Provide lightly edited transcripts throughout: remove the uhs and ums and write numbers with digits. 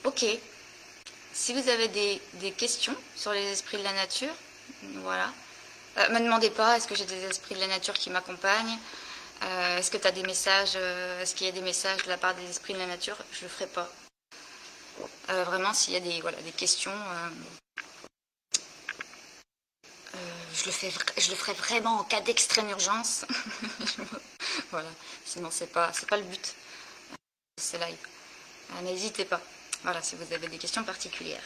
Ok, si vous avez des questions sur les esprits de la nature, voilà. Me demandez pas, est-ce que j'ai des esprits de la nature qui m'accompagnent? Est-ce que tu as des messages, est-ce qu'il y a des messages de la part des esprits de la nature? Je le ferai pas. Vraiment, s'il y a des, voilà, des questions, je le ferai vraiment en cas d'extrême urgence. Voilà, sinon c'est pas le but. C'est live. N'hésitez pas. Voilà, si vous avez des questions particulières.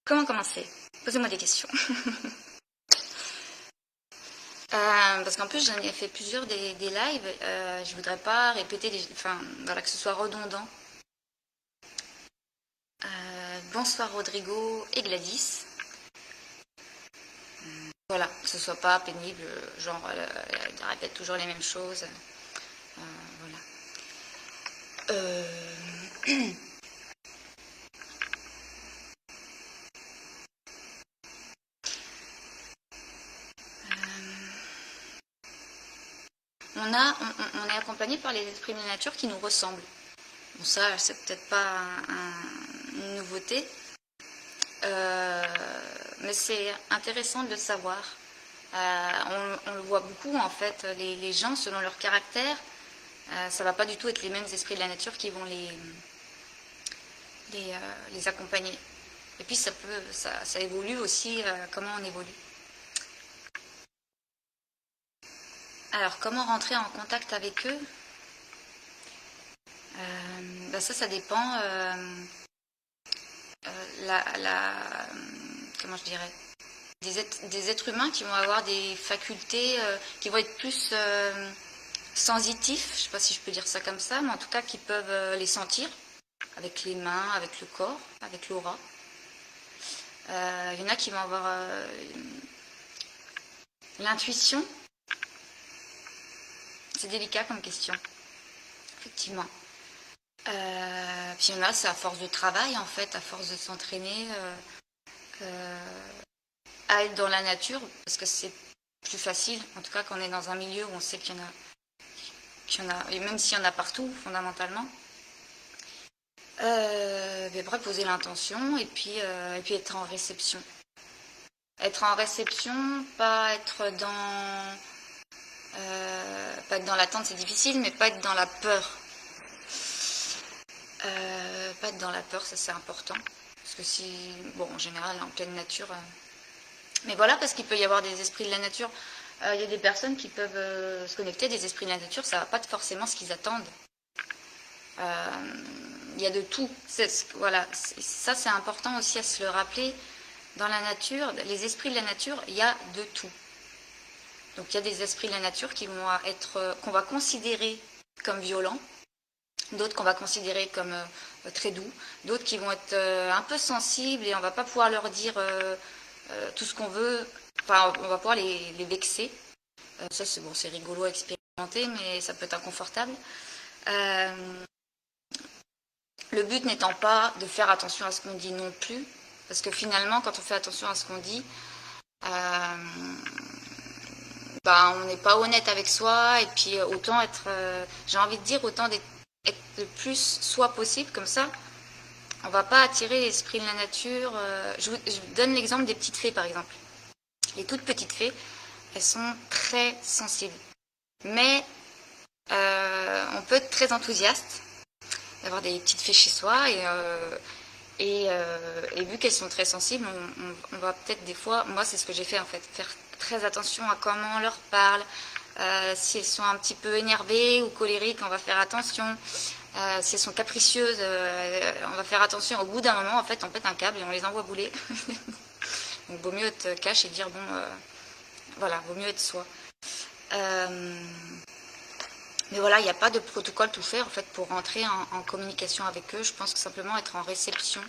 Comment commencer? Posez-moi des questions. Parce qu'en plus, j'en ai fait plusieurs des lives. Je voudrais pas répéter, enfin, voilà, que ce soit redondant. Bonsoir Rodrigo et Gladys. Voilà, que ce soit pas pénible, genre, elle répète toujours les mêmes choses. Voilà. On est accompagné par les esprits de la nature qui nous ressemblent. Bon, ça, c'est peut-être pas une nouveauté, mais c'est intéressant de le savoir. On le voit beaucoup, en fait, les gens, selon leur caractère, ça va pas du tout être les mêmes esprits de la nature qui vont les accompagner. Et puis ça évolue aussi, comment on évolue. Alors, comment rentrer en contact avec eux? Ça dépend. Comment je dirais, des êtres humains qui vont avoir des facultés qui vont être plus sensitifs, je ne sais pas si je peux dire ça comme ça, mais en tout cas qui peuvent les sentir avec les mains, avec le corps, avec l'aura. Il y en a qui vont avoir l'intuition. C'est délicat comme question, effectivement. Puis il y en a, c'est à force de travail, en fait, à force de s'entraîner à être dans la nature, parce que c'est plus facile, en tout cas quand on est dans un milieu où on sait qu'il y en a, et même s'il y en a partout, fondamentalement. Après, poser l'intention et puis être en réception. Être en réception, pas être dans l'attente, c'est difficile, mais pas être dans la peur. Pas être dans la peur, ça c'est important. Parce que en général, en pleine nature. Mais voilà, parce qu'il peut y avoir des esprits de la nature. Il y a des personnes qui peuvent se connecter, des esprits de la nature, ça va pas forcément ce qu'ils attendent. Il y a de tout. Voilà, ça c'est important aussi à se le rappeler. Dans la nature, les esprits de la nature, il y a de tout. Donc il y a des esprits de la nature qu'on va considérer comme violents, d'autres qu'on va considérer comme très doux, d'autres qui vont être un peu sensibles et on va pas pouvoir leur dire tout ce qu'on veut. Enfin, on va pouvoir les vexer. Ça c'est rigolo à expérimenter, mais ça peut être inconfortable. Le but n'étant pas de faire attention à ce qu'on dit non plus, parce que finalement, quand on fait attention à ce qu'on dit, on n'est pas honnête avec soi, et puis autant être, j'ai envie de dire, autant être le plus soi possible, comme ça, on va pas attirer l'esprit de la nature. Je vous donne l'exemple des petites fées, par exemple. Les toutes petites fées, elles sont très sensibles. Mais on peut être très enthousiaste d'avoir des petites fées chez soi et vu qu'elles sont très sensibles, on va peut-être des fois, moi c'est ce que j'ai fait en fait, faire très attention à comment on leur parle. Si elles sont un petit peu énervées ou colériques, on va faire attention. Si elles sont capricieuses, on va faire attention. Au bout d'un moment, en fait, on pète un câble et on les envoie bouler. Donc vaut mieux être cash et dire voilà, vaut mieux être soi. Mais voilà, il n'y a pas de protocole tout fait en fait pour rentrer en communication avec eux. Je pense que simplement être en réception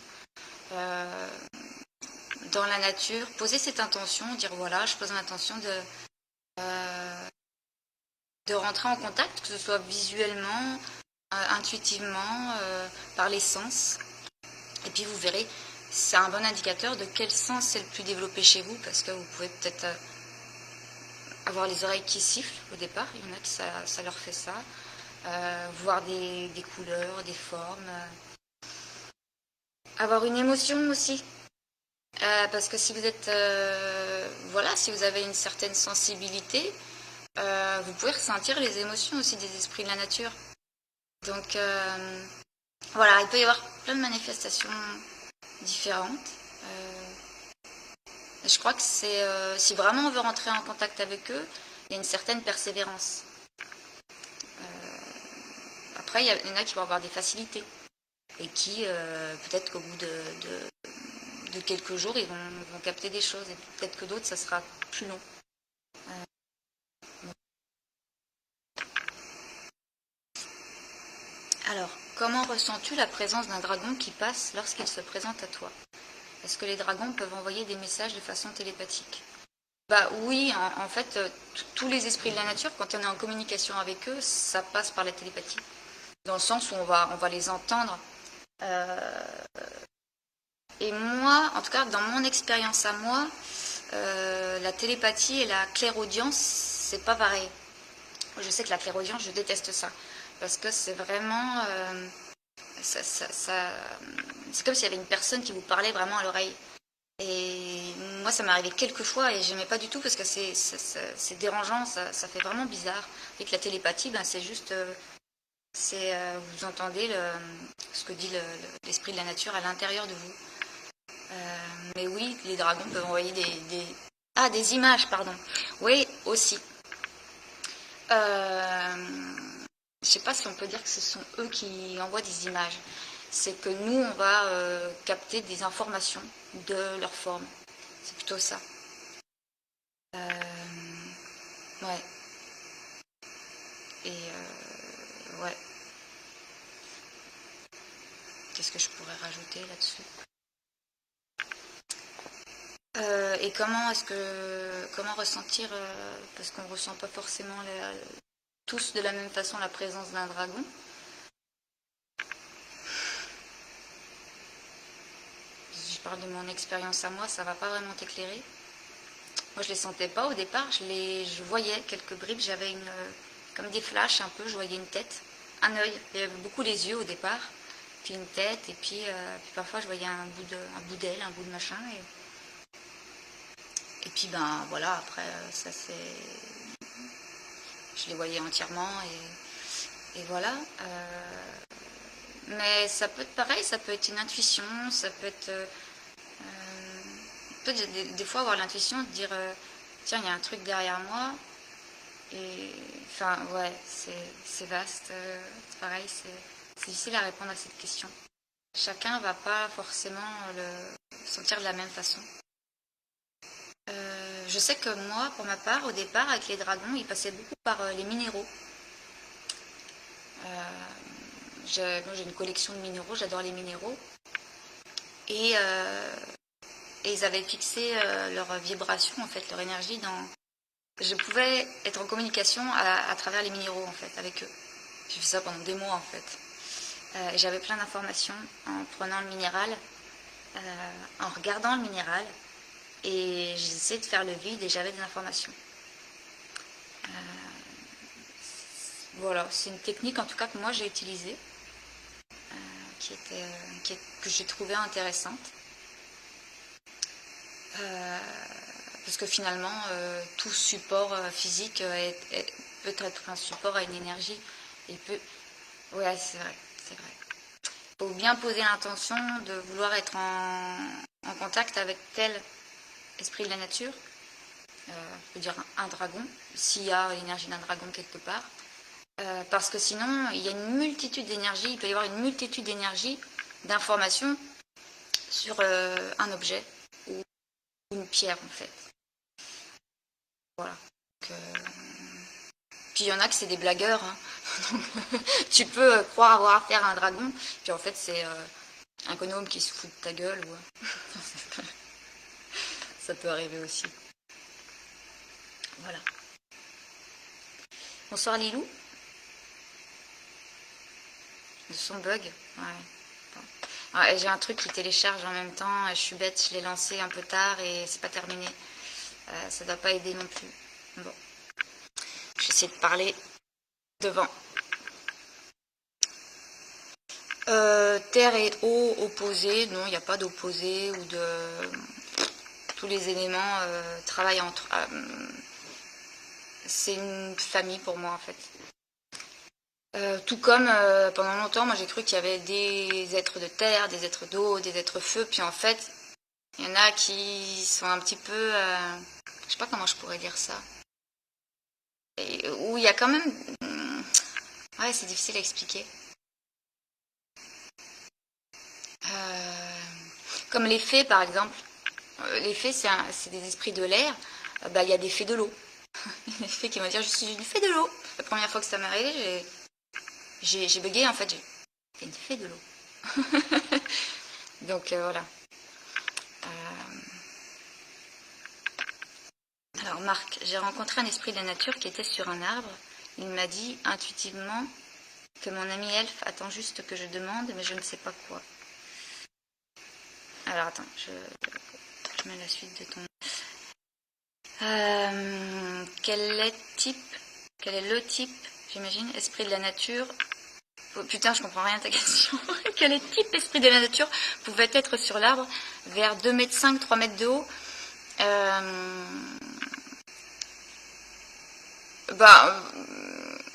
dans la nature, poser cette intention, dire voilà, je pose l'intention de rentrer en contact, que ce soit visuellement, intuitivement, par les sens. Et puis vous verrez, c'est un bon indicateur de quel sens c'est le plus développé chez vous, parce que vous pouvez peut-être avoir les oreilles qui sifflent au départ, il y en a qui ça leur fait ça. Voir des couleurs, des formes. Avoir une émotion aussi. Parce que si vous êtes, voilà, si vous avez une certaine sensibilité, vous pouvez ressentir les émotions aussi des esprits de la nature. Donc voilà, il peut y avoir plein de manifestations différentes. Je crois que c'est si vraiment on veut rentrer en contact avec eux, il y a une certaine persévérance. Après, il y en a qui vont avoir des facilités et qui, peut-être qu'au bout de quelques jours, ils vont capter des choses. Et peut-être que d'autres, ça sera plus long. Alors, comment ressens-tu la présence d'un dragon qui passe lorsqu'il se présente à toi? Est-ce que les dragons peuvent envoyer des messages de façon télépathique? Bah oui, en fait, tous les esprits de la nature, quand on est en communication avec eux, ça passe par la télépathie. Dans le sens où on va les entendre. Et moi, en tout cas, dans mon expérience à moi, la télépathie et la clairaudience, c'est pas pareil. Je sais que la clairaudience, je déteste ça. Parce que c'est vraiment... c'est comme s'il y avait une personne qui vous parlait vraiment à l'oreille. Et moi, ça m'est arrivé quelques fois et j'aimais pas du tout parce que c'est dérangeant, ça fait vraiment bizarre. Et que la télépathie, ben, c'est juste... vous entendez ce que dit l'esprit de la nature à l'intérieur de vous. Mais oui, les dragons peuvent envoyer des images, pardon. Oui, aussi. Je sais pas si on peut dire que ce sont eux qui envoient des images. C'est que nous, on va capter des informations de leur forme. C'est plutôt ça. Ouais. Et ouais. Qu'est-ce que je pourrais rajouter là-dessus? Et comment ressentir, parce qu'on ne ressent pas forcément tous de la même façon la présence d'un dragon. Si je parle de mon expérience à moi, ça ne va pas vraiment t'éclairer. Moi, je ne les sentais pas au départ, je voyais quelques bribes, j'avais comme des flashs un peu, je voyais une tête, un œil, il y avait beaucoup les yeux au départ, puis une tête, et puis parfois je voyais un bout d'aile, un bout de machin, et puis ben voilà, après ça c'est... Je les voyais entièrement et voilà. Mais ça peut être pareil, ça peut être une intuition, ça peut être... on peut des fois avoir l'intuition de dire tiens, il y a un truc derrière moi. Et enfin, ouais, c'est vaste. C'est pareil, c'est difficile à répondre à cette question. Chacun ne va pas forcément le sentir de la même façon. Je sais que moi, pour ma part, au départ, avec les dragons, ils passaient beaucoup par les minéraux. Moi, j'ai une collection de minéraux, j'adore les minéraux. Et ils avaient fixé leur vibration, en fait, leur énergie dans... Je pouvais être en communication à travers les minéraux, en fait, avec eux. J'ai fait ça pendant des mois, en fait. J'avais plein d'informations en prenant le minéral, en regardant le minéral. Et j'essayais de faire le vide et j'avais des informations. Voilà, c'est une technique en tout cas que moi j'ai utilisée, que j'ai trouvée intéressante. Parce que finalement, tout support physique peut être un support à une énergie. Ouais, c'est vrai, c'est vrai. Il faut bien poser l'intention de vouloir être en contact avec tel esprit de la nature, je peux dire un dragon, s'il y a l'énergie d'un dragon quelque part, parce que sinon il y a une multitude d'énergies, il peut y avoir une multitude d'énergies, d'informations sur un objet ou une pierre en fait. Voilà. Puis il y en a que c'est des blagueurs, hein. Tu peux croire avoir affaire à un dragon, puis en fait c'est un gnome qui se fout de ta gueule. Ou... Ça peut arriver aussi. Voilà. Bonsoir Lilou. Le son bug. Ouais. Ouais, j'ai un truc qui télécharge en même temps. Je suis bête, je l'ai lancé un peu tard et c'est pas terminé. Ça doit pas aider non plus. Bon. essayer de parler devant. Terre et eau opposés, non, il n'y a pas d'opposé ou de... Tous les éléments travaillent entre... c'est une famille pour moi en fait. Tout comme pendant longtemps, moi j'ai cru qu'il y avait des êtres de terre, des êtres d'eau, des êtres feu, puis en fait, il y en a qui sont un petit peu... je sais pas comment je pourrais dire ça. Et, où il y a quand même... Ouais, c'est difficile à expliquer. Comme les fées par exemple. Les fées, c'est des esprits de l'air. Bah, il y a des fées de l'eau. Les fées qui vont dire je suis une fée de l'eau. La première fois que ça m'est arrivé, j'ai bugué en fait. J'ai une fée de l'eau. Donc voilà. Alors Marc, j'ai rencontré un esprit de la nature qui était sur un arbre. Il m'a dit intuitivement que mon ami elfe attend juste que je demande, mais je ne sais pas quoi. Alors attends, je mets la suite de ton... quel est le type, j'imagine, esprit de la nature? Oh, putain, je comprends rien à ta question. Quel est le type esprit de la nature pouvait être sur l'arbre vers 2,5 m, 3 mètres de haut?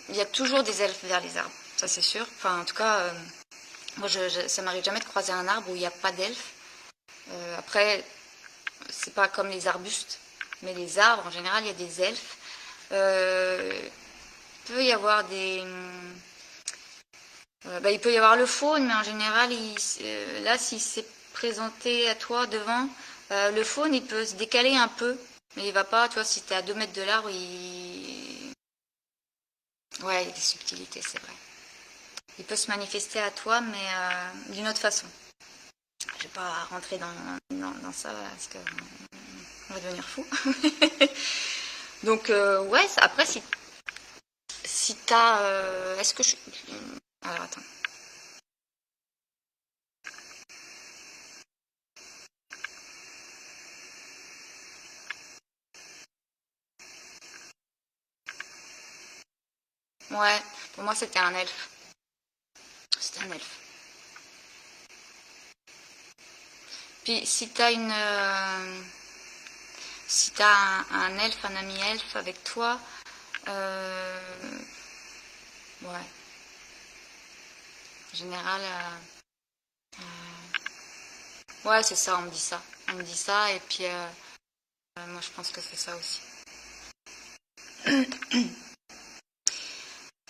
Il y a toujours des elfes vers les arbres, ça c'est sûr. Enfin, en tout cas, moi, ça m'arrive jamais de croiser un arbre où il n'y a pas d'elfes. Après, c'est pas comme les arbustes, mais les arbres, en général, il y a des elfes. Il peut y avoir des... il peut y avoir le faune, mais en général, là, s'il s'est présenté à toi devant, le faune, il peut se décaler un peu, mais il va pas, tu vois, si tu es à 2 mètres de l'arbre, ouais, il y a des subtilités, c'est vrai. Il peut se manifester à toi, mais d'une autre façon. Je vais pas rentrer dans ça, parce qu'on va devenir fou. Donc, ouais, après, si t'as... est-ce que je... Alors, attends. Ouais, pour moi, c'était un elfe. C'était un elfe. Puis, si t'as une... si t'as un elfe, un ami elfe avec toi... ouais. En général... ouais, c'est ça, on me dit ça. On me dit ça, et puis... moi, je pense que c'est ça aussi.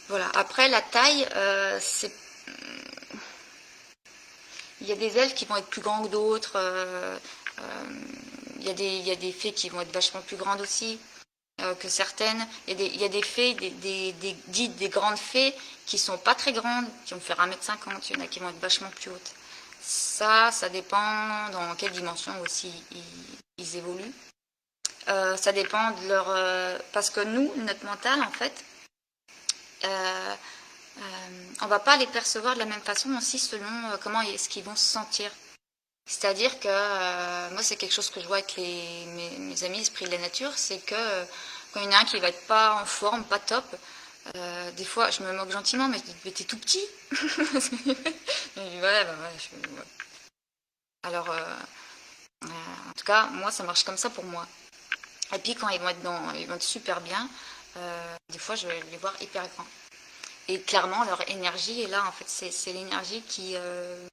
Voilà. Après, la taille, c'est... Il y a des elfes qui vont être plus grands que d'autres. Il y a des fées qui vont être vachement plus grandes aussi que certaines. Il y a des fées, dites des grandes fées qui sont pas très grandes, qui vont faire 1,50 m. Il y en a qui vont être vachement plus hautes. Ça dépend dans quelle dimension aussi ils évoluent. Ça dépend de leur... parce que nous, notre mental, en fait, on va pas les percevoir de la même façon aussi selon comment est-ce qu'ils vont se sentir. C'est-à-dire que moi, c'est quelque chose que je vois avec mes amis esprits de la nature, c'est que quand il y en a un qui va être pas en forme, pas top, des fois, je me moque gentiment, mais je dis, mais t'es tout petit. Ouais. Alors, en tout cas, moi, ça marche comme ça pour moi. Et puis, quand ils vont être super bien, des fois, je vais les voir hyper grands. Et clairement, leur énergie est là, en fait. C'est l'énergie qui est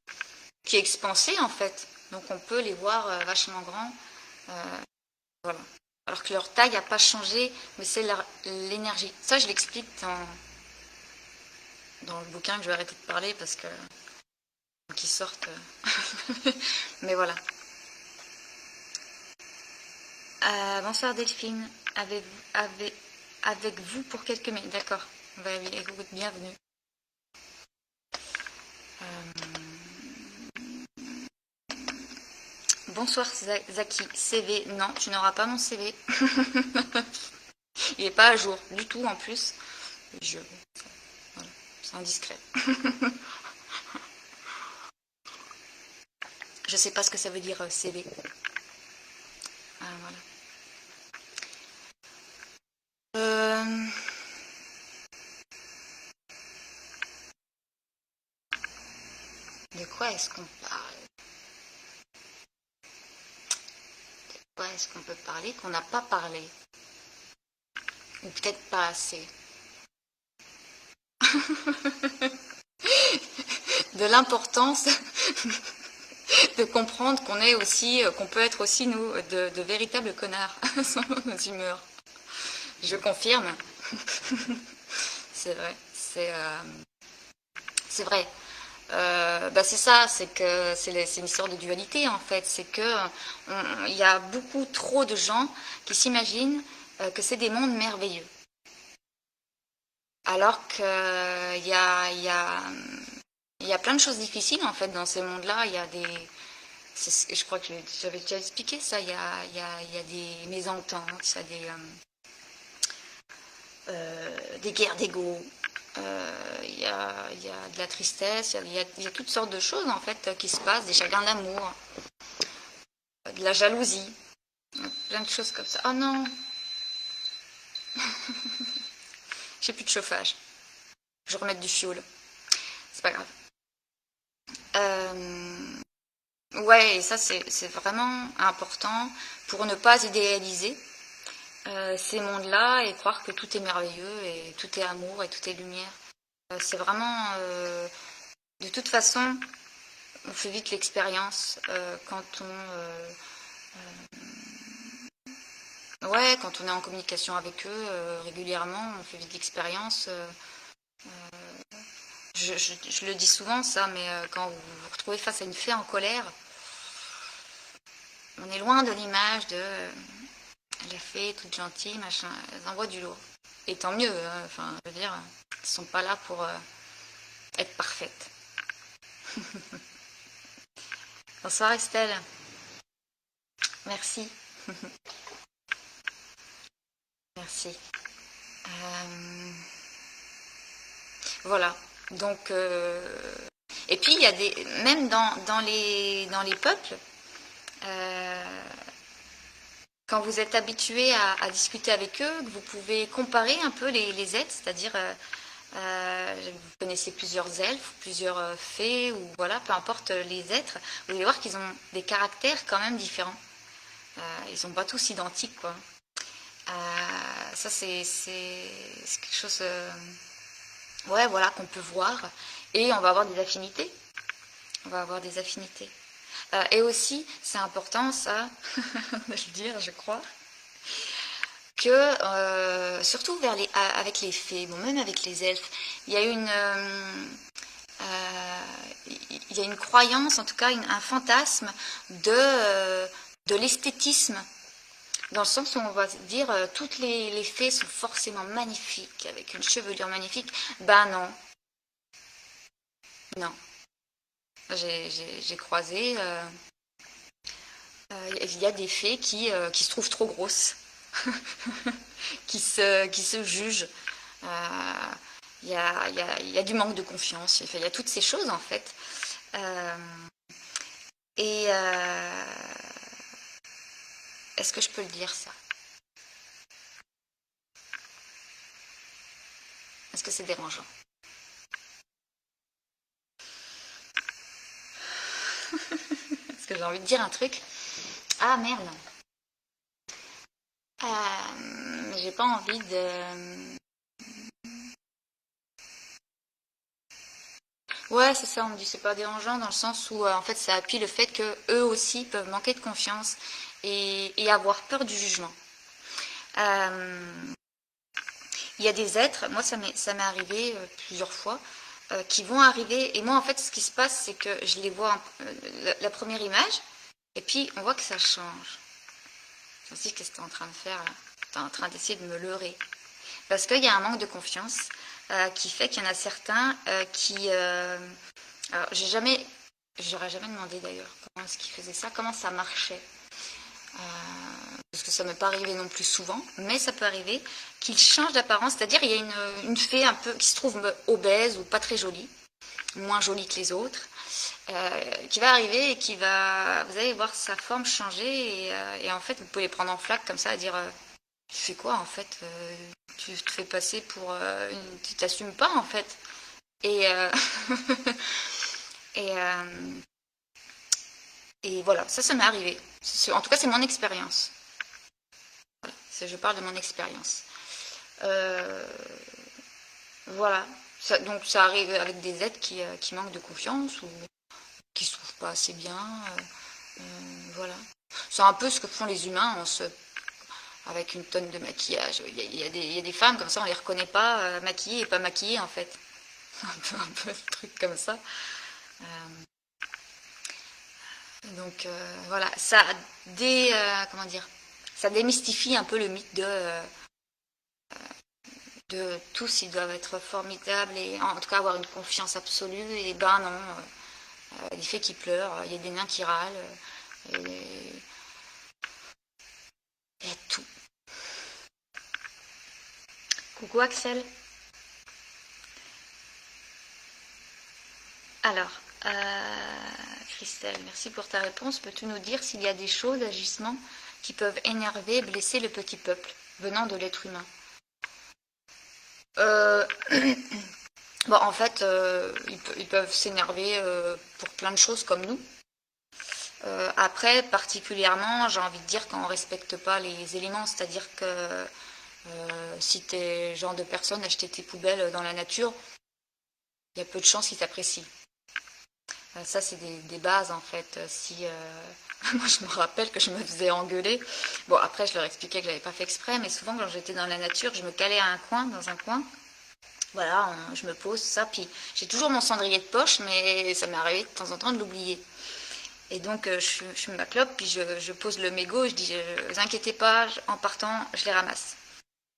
expansée, en fait. Donc, on peut les voir vachement grands. Voilà. Alors que leur taille n'a pas changé, mais c'est l'énergie. Ça, je l'explique dans le bouquin que je vais arrêter de parler parce que qu'ils sortent. Mais voilà. Bonsoir Delphine. Avec vous pour quelques minutes. D'accord. Écoute, bienvenue. Bonsoir Zaki. CV. Non, tu n'auras pas mon CV. Il n'est pas à jour du tout en plus. Voilà. C'est indiscret. Je ne sais pas ce que ça veut dire CV. Voilà. De quoi est-ce qu'on parle? De quoi est-ce qu'on peut parler qu'on n'a pas parlé? Ou peut-être pas assez. De l'importance de comprendre qu'on est aussi, qu'on peut être aussi, nous, de véritables connards, selon nos humeurs. Je confirme. C'est vrai. C'est vrai. C'est ça, c'est que c'est une histoire de dualité en fait. C'est que il y a beaucoup trop de gens qui s'imaginent que c'est des mondes merveilleux. Alors qu'il y a, il y a, il y a plein de choses difficiles en fait dans ces mondes-là. Il y a je crois que j'avais déjà expliqué ça. Il y a des mésententes, il y a des guerres d'ego. Il y a de la tristesse, il y a toutes sortes de choses en fait qui se passent, des chagrins d'amour, de la jalousie, plein de choses comme ça. Oh non, j'ai plus de chauffage. Je vais remettre du fioul. C'est pas grave. Ouais, et ça c'est vraiment important pour ne pas idéaliser ces mondes-là et croire que tout est merveilleux et tout est amour et tout est lumière. C'est vraiment, de toute façon, on fait vite l'expérience quand quand on est en communication avec eux régulièrement, on fait vite l'expérience. Je le dis souvent ça, mais quand vous vous retrouvez face à une fée en colère, on est loin de l'image de la fée toute gentille, machin. Elles envoient du lourd. Et tant mieux, hein, enfin, je veux dire, elles ne sont pas là pour être parfaites. Bonsoir Estelle. Merci. Merci. Voilà. Donc, et puis il y a même dans les peuples, quand vous êtes habitué à discuter avec eux, que vous pouvez comparer un peu les êtres, c'est-à-dire vous connaissez plusieurs elfes, plusieurs fées, ou voilà, peu importe les êtres, vous allez voir qu'ils ont des caractères quand même différents. Ils ne sont pas tous identiques, quoi. Ça, c'est quelque chose voilà, qu'on peut voir. Et on va avoir des affinités. On va avoir des affinités. Et aussi, c'est important, ça, de le dire, je crois, que, surtout avec les fées, bon, même avec les elfes, il y a une croyance, en tout cas un fantasme de l'esthétisme, dans le sens où on va se dire toutes les fées sont forcément magnifiques, avec une chevelure magnifique. Ben non. Non. J'ai croisé, il y a des fées qui se trouvent trop grosses, qui se jugent. Il y a du manque de confiance. Enfin, il y a toutes ces choses en fait. Est-ce que je peux le dire ça? Est-ce que c'est dérangeant? Est-ce que j'ai envie de dire un truc? Ah merde. J'ai pas envie de... Ouais, c'est ça, on me dit c'est pas dérangeant dans le sens où en fait ça appuie le fait que eux aussi peuvent manquer de confiance et avoir peur du jugement. Il y a des êtres, moi ça m'est arrivé plusieurs fois, qui vont arriver, et moi en fait ce qui se passe c'est que je les vois la première image, et puis on voit que ça change. Je me dis, qu'est-ce que tu es en train de faire là? Tu es en train d'essayer de me leurrer. Parce qu'il y a un manque de confiance qui fait qu'il y en a certains qui... alors, j'aurais jamais demandé d'ailleurs comment est-ce qu'ils faisaient ça, comment ça marchait. Parce que ça ne m'est pas arrivé non plus souvent, mais ça peut arriver qu'ils changent d'apparence. C'est-à-dire, il y a une fée un peu qui se trouve obèse ou pas très jolie, moins jolie que les autres, qui va arriver et vous allez voir sa forme changer et en fait vous pouvez les prendre en flaque comme ça à dire tu fais quoi en fait, tu te fais passer pour tu t'assumes pas en fait et Et voilà, ça m'est arrivé. En tout cas, c'est mon expérience. Voilà, je parle de mon expérience. Voilà. Donc ça arrive avec des êtres qui manquent de confiance ou qui se trouvent pas assez bien. Voilà. C'est un peu ce que font les humains avec une tonne de maquillage. Il y a des femmes comme ça, on les reconnaît pas maquillées et pas maquillées en fait. Un peu un truc comme ça. Donc voilà, comment dire, ça démystifie un peu le mythe de tous ils doivent être formidables et en tout cas avoir une confiance absolue. Et ben non, des fées qui pleurent, il y a des nains qui râlent, il y a tout. Coucou Axel. Alors, Christelle, merci pour ta réponse. Peux-tu nous dire s'il y a des choses, agissements qui peuvent énerver et blesser le petit peuple venant de l'être humain? Bon, en fait, ils peuvent s'énerver pour plein de choses comme nous. Après, particulièrement, j'ai envie de dire qu'on ne respecte pas les éléments, c'est-à-dire que si tu es genre de personne à jeter tes poubelles dans la nature, il y a peu de chances qu'ils t'apprécient. Ça, c'est des bases, en fait. Moi, je me rappelle que je me faisais engueuler. Bon, après, je leur expliquais que je l'avais pas fait exprès, mais souvent, quand j'étais dans la nature, je me calais dans un coin. Voilà, je me pose, ça. Puis, j'ai toujours mon cendrier de poche, mais ça m'est arrivé de temps en temps de l'oublier. Et donc, je me ma clope, puis je pose le mégot, et je dis, ne vous inquiétez pas, en partant, je les ramasse.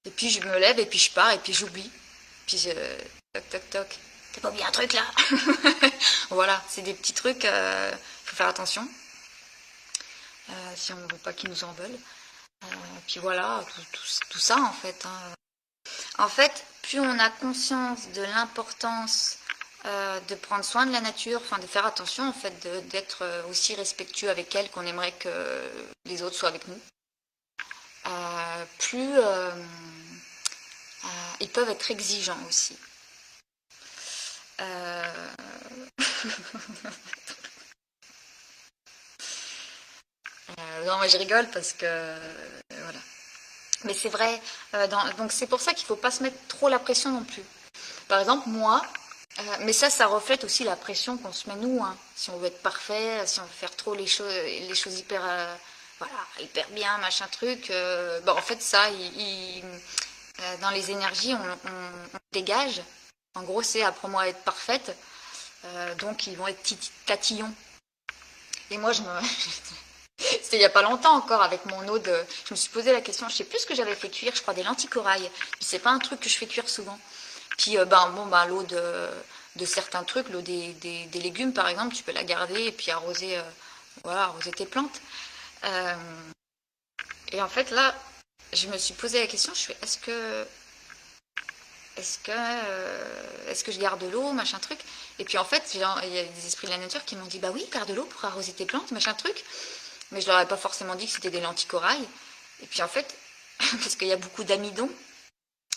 Et puis, je me lève, et puis je pars, et puis j'oublie. Puis, toc, toc, toc. T'as pas oublié un truc là? Voilà, c'est des petits trucs, faut faire attention. Si on ne veut pas qu'ils nous en veulent. Puis voilà, tout ça en fait. Hein. En fait, plus on a conscience de l'importance de prendre soin de la nature, enfin de faire attention en fait, d'être aussi respectueux avec elle qu'on aimerait que les autres soient avec nous, plus ils peuvent être exigeants aussi. Non, mais je rigole parce que voilà. Mais c'est vrai. Donc c'est pour ça qu'il ne faut pas se mettre trop la pression non plus. Par exemple, moi, mais ça reflète aussi la pression qu'on se met nous. Hein. Si on veut être parfait, si on veut faire trop les choses hyper, voilà, hyper bien, machin truc. Bon, en fait, ça, dans les énergies, on dégage. En gros, c'est apprends-moi à être parfaite. Donc, ils vont être tatillons. Et moi, c'était il n'y a pas longtemps encore avec mon eau de... Je me suis posé la question, je sais plus ce que j'avais fait cuire, je crois des lentilles corail. C'est pas un truc que je fais cuire souvent. Puis l'eau de certains trucs, l'eau des légumes par exemple, tu peux la garder et puis arroser tes plantes. Et en fait là, je me suis posé la question, je fais est-ce que je garde de l'eau, machin truc. Et puis en fait, il y a des esprits de la nature qui m'ont dit, bah oui, garde de l'eau pour arroser tes plantes, machin truc. Mais je leur ai pas forcément dit que c'était des lentilles corail. Et puis en fait, parce qu'il y a beaucoup d'amidon,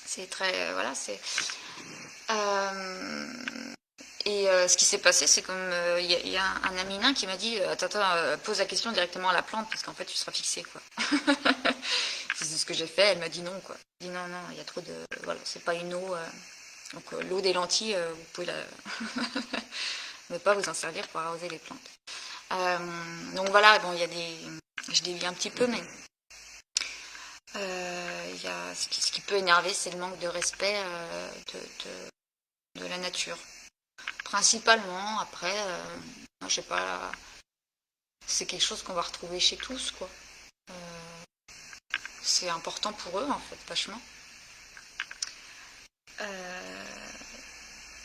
c'est très... voilà, c'est... ce qui s'est passé, c'est comme il y a un ami nain qui m'a dit attends, pose la question directement à la plante parce qu'en fait tu seras fixé quoi. C'est ce que j'ai fait. Elle m'a dit non quoi. Elle m'a dit non, il y a trop de voilà, c'est pas une eau. Donc l'eau des lentilles, vous pouvez ne pas vous en servir pour arroser les plantes. Donc voilà, bon il y a je dévie un petit peu mais il y a ce qui peut énerver, c'est le manque de respect de la nature. Principalement, après, je sais pas, c'est quelque chose qu'on va retrouver chez tous, quoi. C'est important pour eux, en fait, vachement.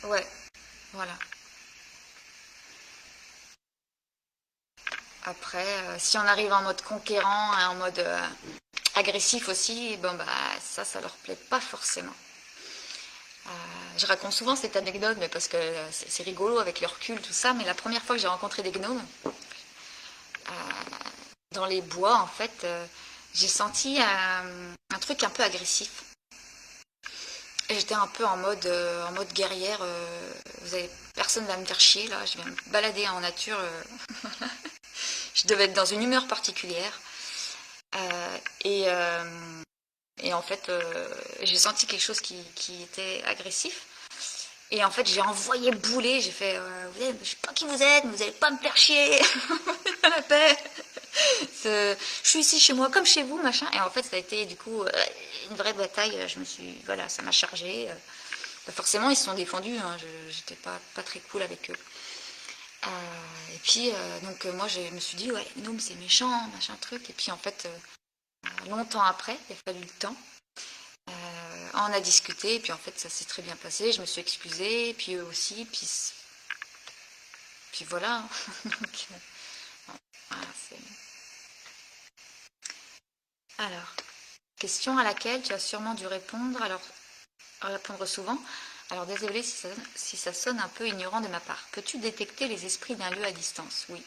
Ouais, voilà. Après, si on arrive en mode conquérant, en mode agressif aussi, bon bah ça leur plaît pas forcément. Je raconte souvent cette anecdote, mais parce que c'est rigolo avec le recul, tout ça, mais la première fois que j'ai rencontré des gnomes, dans les bois, en fait, j'ai senti un truc un peu agressif. Et j'étais un peu en mode guerrière. Personne va me faire chier là. Je vais me balader en nature. Je devais être dans une humeur particulière. Euh, et, euh, et en fait, j'ai senti quelque chose qui était agressif. Et en fait, j'ai envoyé bouler. J'ai fait, je sais pas qui vous êtes, mais vous allez pas me faire chier. À la paix. Je suis ici chez moi comme chez vous, machin. Et en fait, ça a été du coup une vraie bataille. Voilà, ça m'a chargé. Forcément, ils se sont défendus. Hein. J'étais pas très cool avec eux. Et puis, moi, je me suis dit, ouais, Gnome, c'est méchant, machin truc. Et puis, en fait, longtemps après, il a fallu le temps. On a discuté, et puis en fait, ça s'est très bien passé. Je me suis excusée, et puis eux aussi, puis voilà. Donc, voilà, alors, question à laquelle tu as sûrement dû répondre souvent. Alors, désolé si ça sonne un peu ignorant de ma part. Peux-tu détecter les esprits d'un lieu à distance? Oui.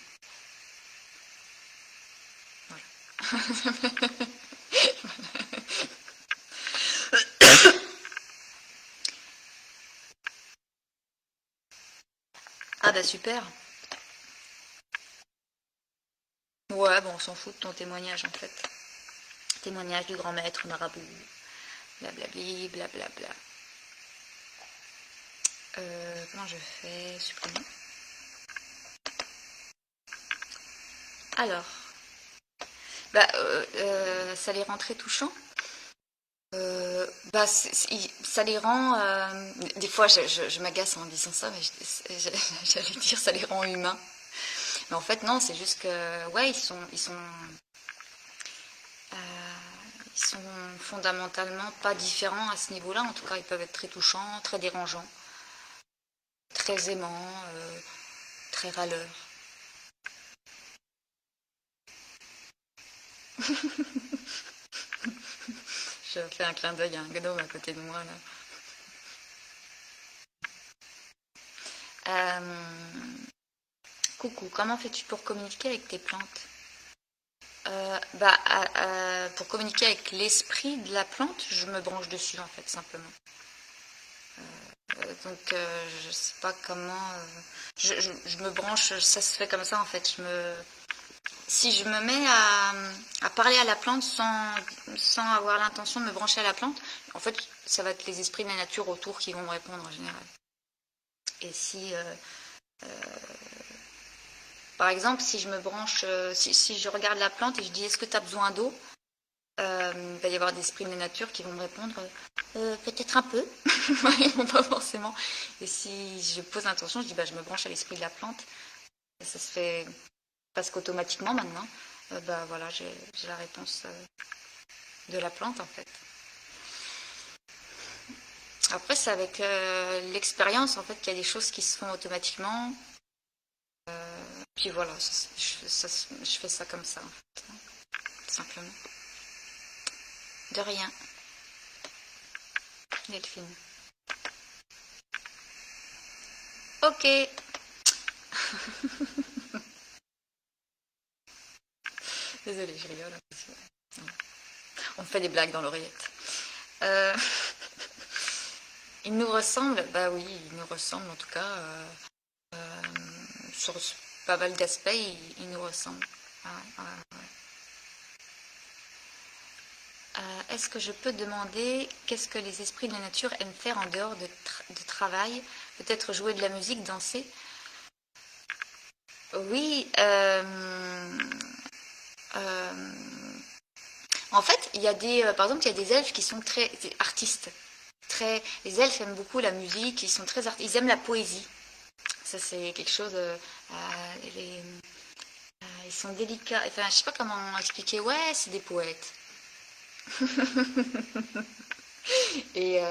Voilà. Ah bah super. Ouais, bon, on s'en fout de ton témoignage en fait. Témoignage du grand maître marabout. Blablabli, blablabla. Comment je fais? Supprimer. Alors, ça les rend très touchants. Ça les rend. Des fois, je m'agace en disant ça, mais j'allais dire ça les rend humains. Mais en fait, non, c'est juste que, ouais, ils sont fondamentalement pas différents à ce niveau-là. En tout cas, ils peuvent être très touchants, très dérangeants, très aimants, très râleurs. Je fais un clin d'œil à un gnome à côté de moi là. Coucou, comment fais-tu pour communiquer avec tes plantes? Pour communiquer avec l'esprit de la plante, je me branche dessus en fait, simplement. Je sais pas comment. Je me branche, ça se fait comme ça en fait. Si je me mets à parler à la plante sans avoir l'intention de me brancher à la plante, en fait, ça va être les esprits de la nature autour qui vont me répondre en général. Et par exemple, si je me branche, si je regarde la plante et je dis est-ce que tu as besoin d'eau, il va y avoir des esprits de la nature qui vont me répondre peut-être un peu. Ils vont pas forcément. Et si je pose l'intention, je dis je me branche à l'esprit de la plante. Et ça se fait presque automatiquement maintenant. Voilà, j'ai la réponse de la plante en fait. Après, c'est avec l'expérience en fait qu'il y a des choses qui se font automatiquement. Puis voilà, je fais ça comme ça en fait, tout simplement. De rien. Delphine. Ok. Désolée, je rigole. On fait des blagues dans l'oreillette. Il nous ressemble, bah oui, il nous ressemble en tout cas. Sur pas mal d'aspects, il nous ressemble. Est-ce que je peux demander qu'est-ce que les esprits de la nature aiment faire en dehors de travail? Peut-être jouer de la musique, danser? Oui. En fait, il y a par exemple, il y a des elfes qui sont très artistes. Les elfes aiment beaucoup la musique, ils aiment la poésie. Ça, c'est quelque chose. Ils sont délicats. Enfin, je sais pas comment expliquer. Ouais, c'est des poètes. Et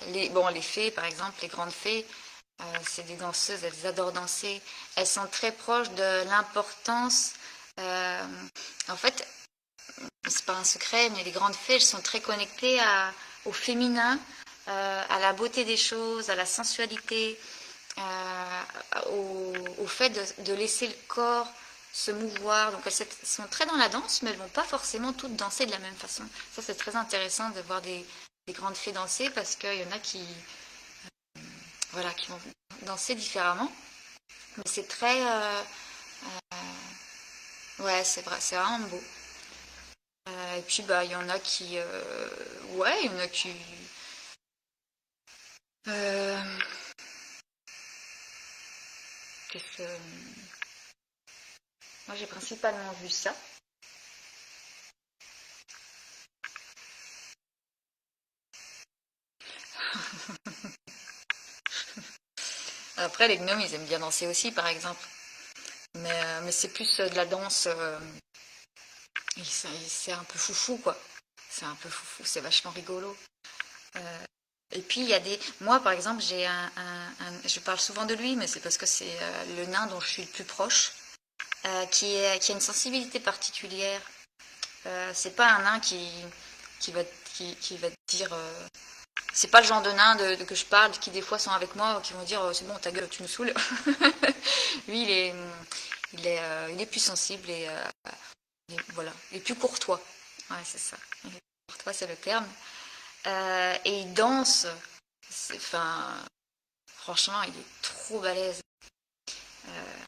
les fées, par exemple, les grandes fées, c'est des danseuses, elles adorent danser. Elles sont très proches de l'importance. En fait, c'est pas un secret, mais les grandes fées, elles sont très connectées au féminin, à la beauté des choses, à la sensualité, au fait de laisser le corps se mouvoir. Donc elles sont très dans la danse, mais elles vont pas forcément toutes danser de la même façon. Ça, c'est très intéressant de voir des les grandes fées danser parce qu'il y en a qui, voilà, qui vont danser différemment. Mais c'est très... ouais, c'est vrai, c'est vraiment beau. Et puis, bah, il y en a qui... ouais, il y en a qui... Euh, qu'est-ce que... Moi, j'ai principalement vu ça. Après, les gnomes, ils aiment bien danser aussi, par exemple. Mais c'est plus de la danse. C'est un peu foufou, quoi. C'est un peu foufou, c'est vachement rigolo. Euh, et puis, il y a des... Moi, par exemple, j'ai je parle souvent de lui, mais c'est parce que c'est le nain dont je suis le plus proche, qui a une sensibilité particulière. C'est pas un nain qui va, qui va te dire... c'est pas le genre de nain que je parle, qui des fois sont avec moi, qui vont dire c'est bon, ta gueule, tu me saoules. Lui, il est plus sensible voilà, il est plus courtois. Ouais, c'est ça. Il est courtois, c'est le terme. Et il danse. Enfin, franchement, il est trop balèze.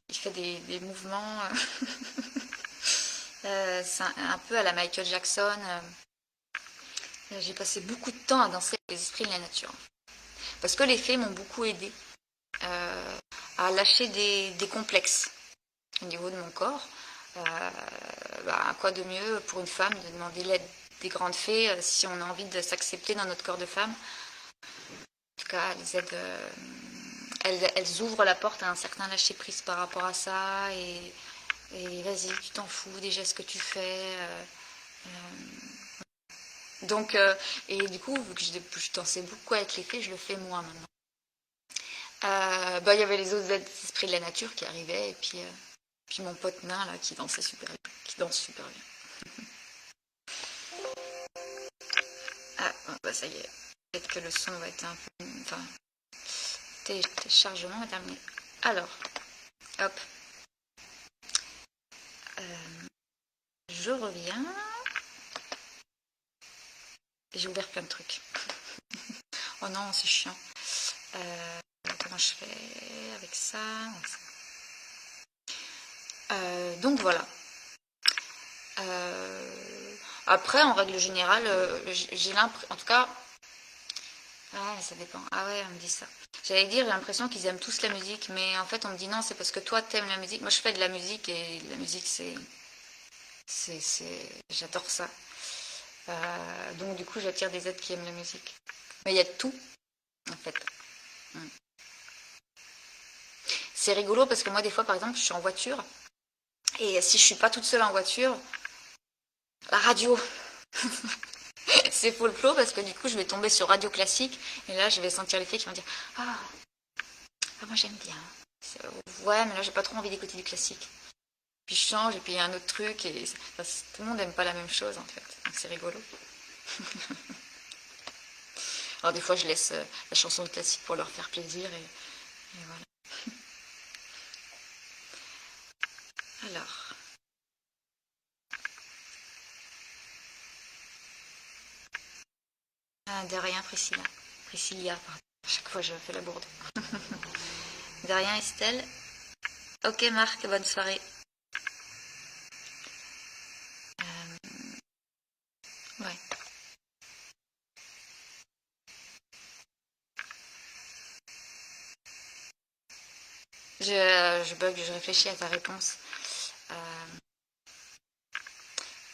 Il fait des mouvements. C'est un peu à la Michael Jackson. J'ai passé beaucoup de temps à danser avec les esprits de la nature. Parce que les fées m'ont beaucoup aidé à lâcher des complexes au niveau de mon corps. Quoi de mieux pour une femme de demander l'aide des grandes fées si on a envie de s'accepter dans notre corps de femme. En tout cas, elles aident, elles ouvrent la porte à un certain lâcher-prise par rapport à ça. Et vas-y, tu t'en fous des gestes que tu fais. Donc, et du coup, vu que je dansais beaucoup avec les fées, je le fais moins maintenant. Il y avait les autres esprits de la nature qui arrivaient, et puis mon pote nain là qui dansait super bien, qui danse super bien. Ah, bon, bah ça y est. Peut-être que le son va être un peu... Enfin, téléchargement est terminé. Alors, hop. Je reviens. J'ai ouvert plein de trucs. Oh non, c'est chiant. Comment je fais avec ça, donc voilà. Après, en règle générale, j'ai l'impression... En tout cas... Ah, ça dépend. Ah ouais, on me dit ça. J'allais dire, j'ai l'impression qu'ils aiment tous la musique, mais en fait, on me dit non, c'est parce que toi, t'aimes la musique. Moi, je fais de la musique, et la musique, j'adore ça. Donc, du coup, j'attire des êtres qui aiment la musique. Mais il y a de tout, en fait. C'est rigolo parce que moi, des fois, par exemple, je suis en voiture, et si je suis pas toute seule en voiture, la radio, c'est full flow parce que du coup, je vais tomber sur radio classique, et là, je vais sentir les filles qui vont dire ah, moi j'aime bien. Ouais, mais là, j'ai pas trop envie d'écouter du classique. Puis je change, et puis il y a un autre truc, et tout le monde n'aime pas la même chose en fait. Donc c'est rigolo. Alors des fois, je laisse la chanson de classique pour leur faire plaisir, et voilà. Alors. De rien, Priscilla. Priscilla, pardon. À chaque fois, je fais la bourde. De rien, Estelle. Ok, Marc, bonne soirée. Ouais. Je bug, je réfléchis à ta réponse.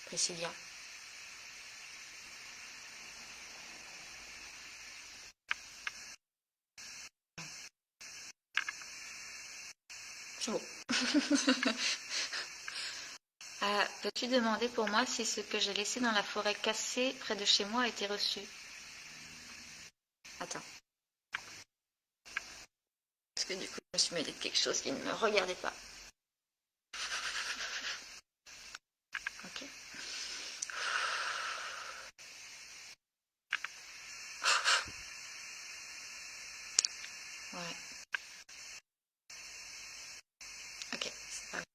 Priscilla. C'est bon. Peux-tu demander pour moi si ce que j'ai laissé dans la forêt cassée près de chez moi a été reçu? Attends. Parce que du coup, je me suis mêlée de quelque chose qui ne me regardait pas. Ok. Ouais. Ok, c'est pas grave.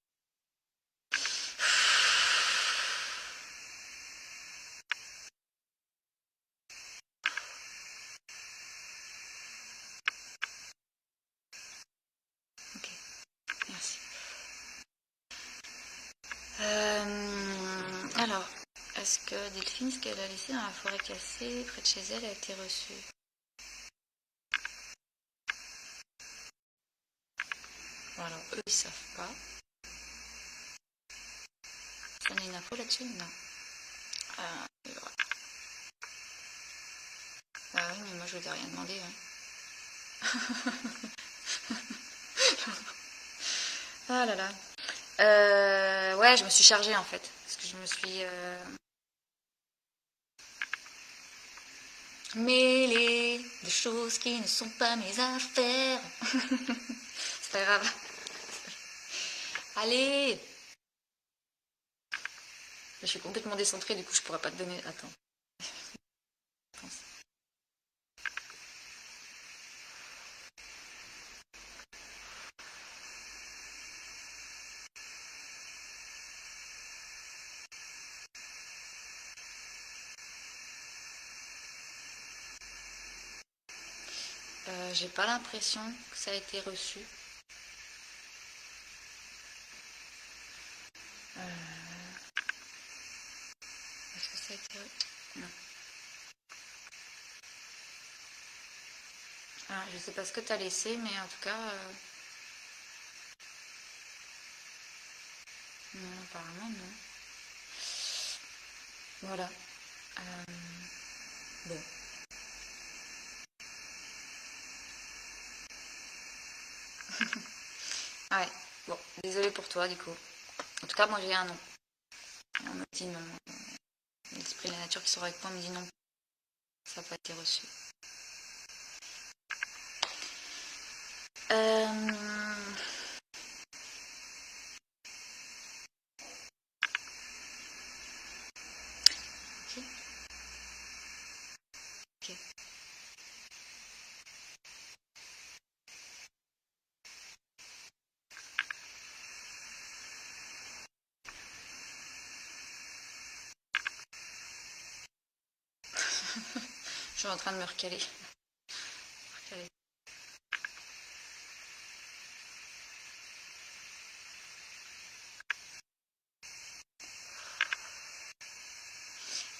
Est-ce que Delphine, ce qu'elle a laissé dans la forêt cassée près de chez elle, a été reçu? Bon, alors, eux, ils savent pas. On a une info là-dessus? Non. Voilà. Ah oui, mais moi, je vous ai rien demandé. Hein. Ah là là. Ouais, je me suis chargée en fait. Parce que je me suis mêlée de choses qui ne sont pas mes affaires. C'est pas grave. Allez! Je suis complètement décentrée, du coup je pourrais pas te donner. Attends. J'ai pas l'impression que ça a été reçu. Est-ce que ça a été reçu? Non. Ah, je sais pas ce que tu as laissé, mais en tout cas... Non, apparemment non. Voilà. Bon. Ouais, bon, désolée pour toi du coup. En tout cas, moi j'ai un nom. On me dit non. L'esprit de la nature qui sera avec moi me dit non. Ça n'a pas été reçu. Ok. Ok. Je suis en train de me recaler.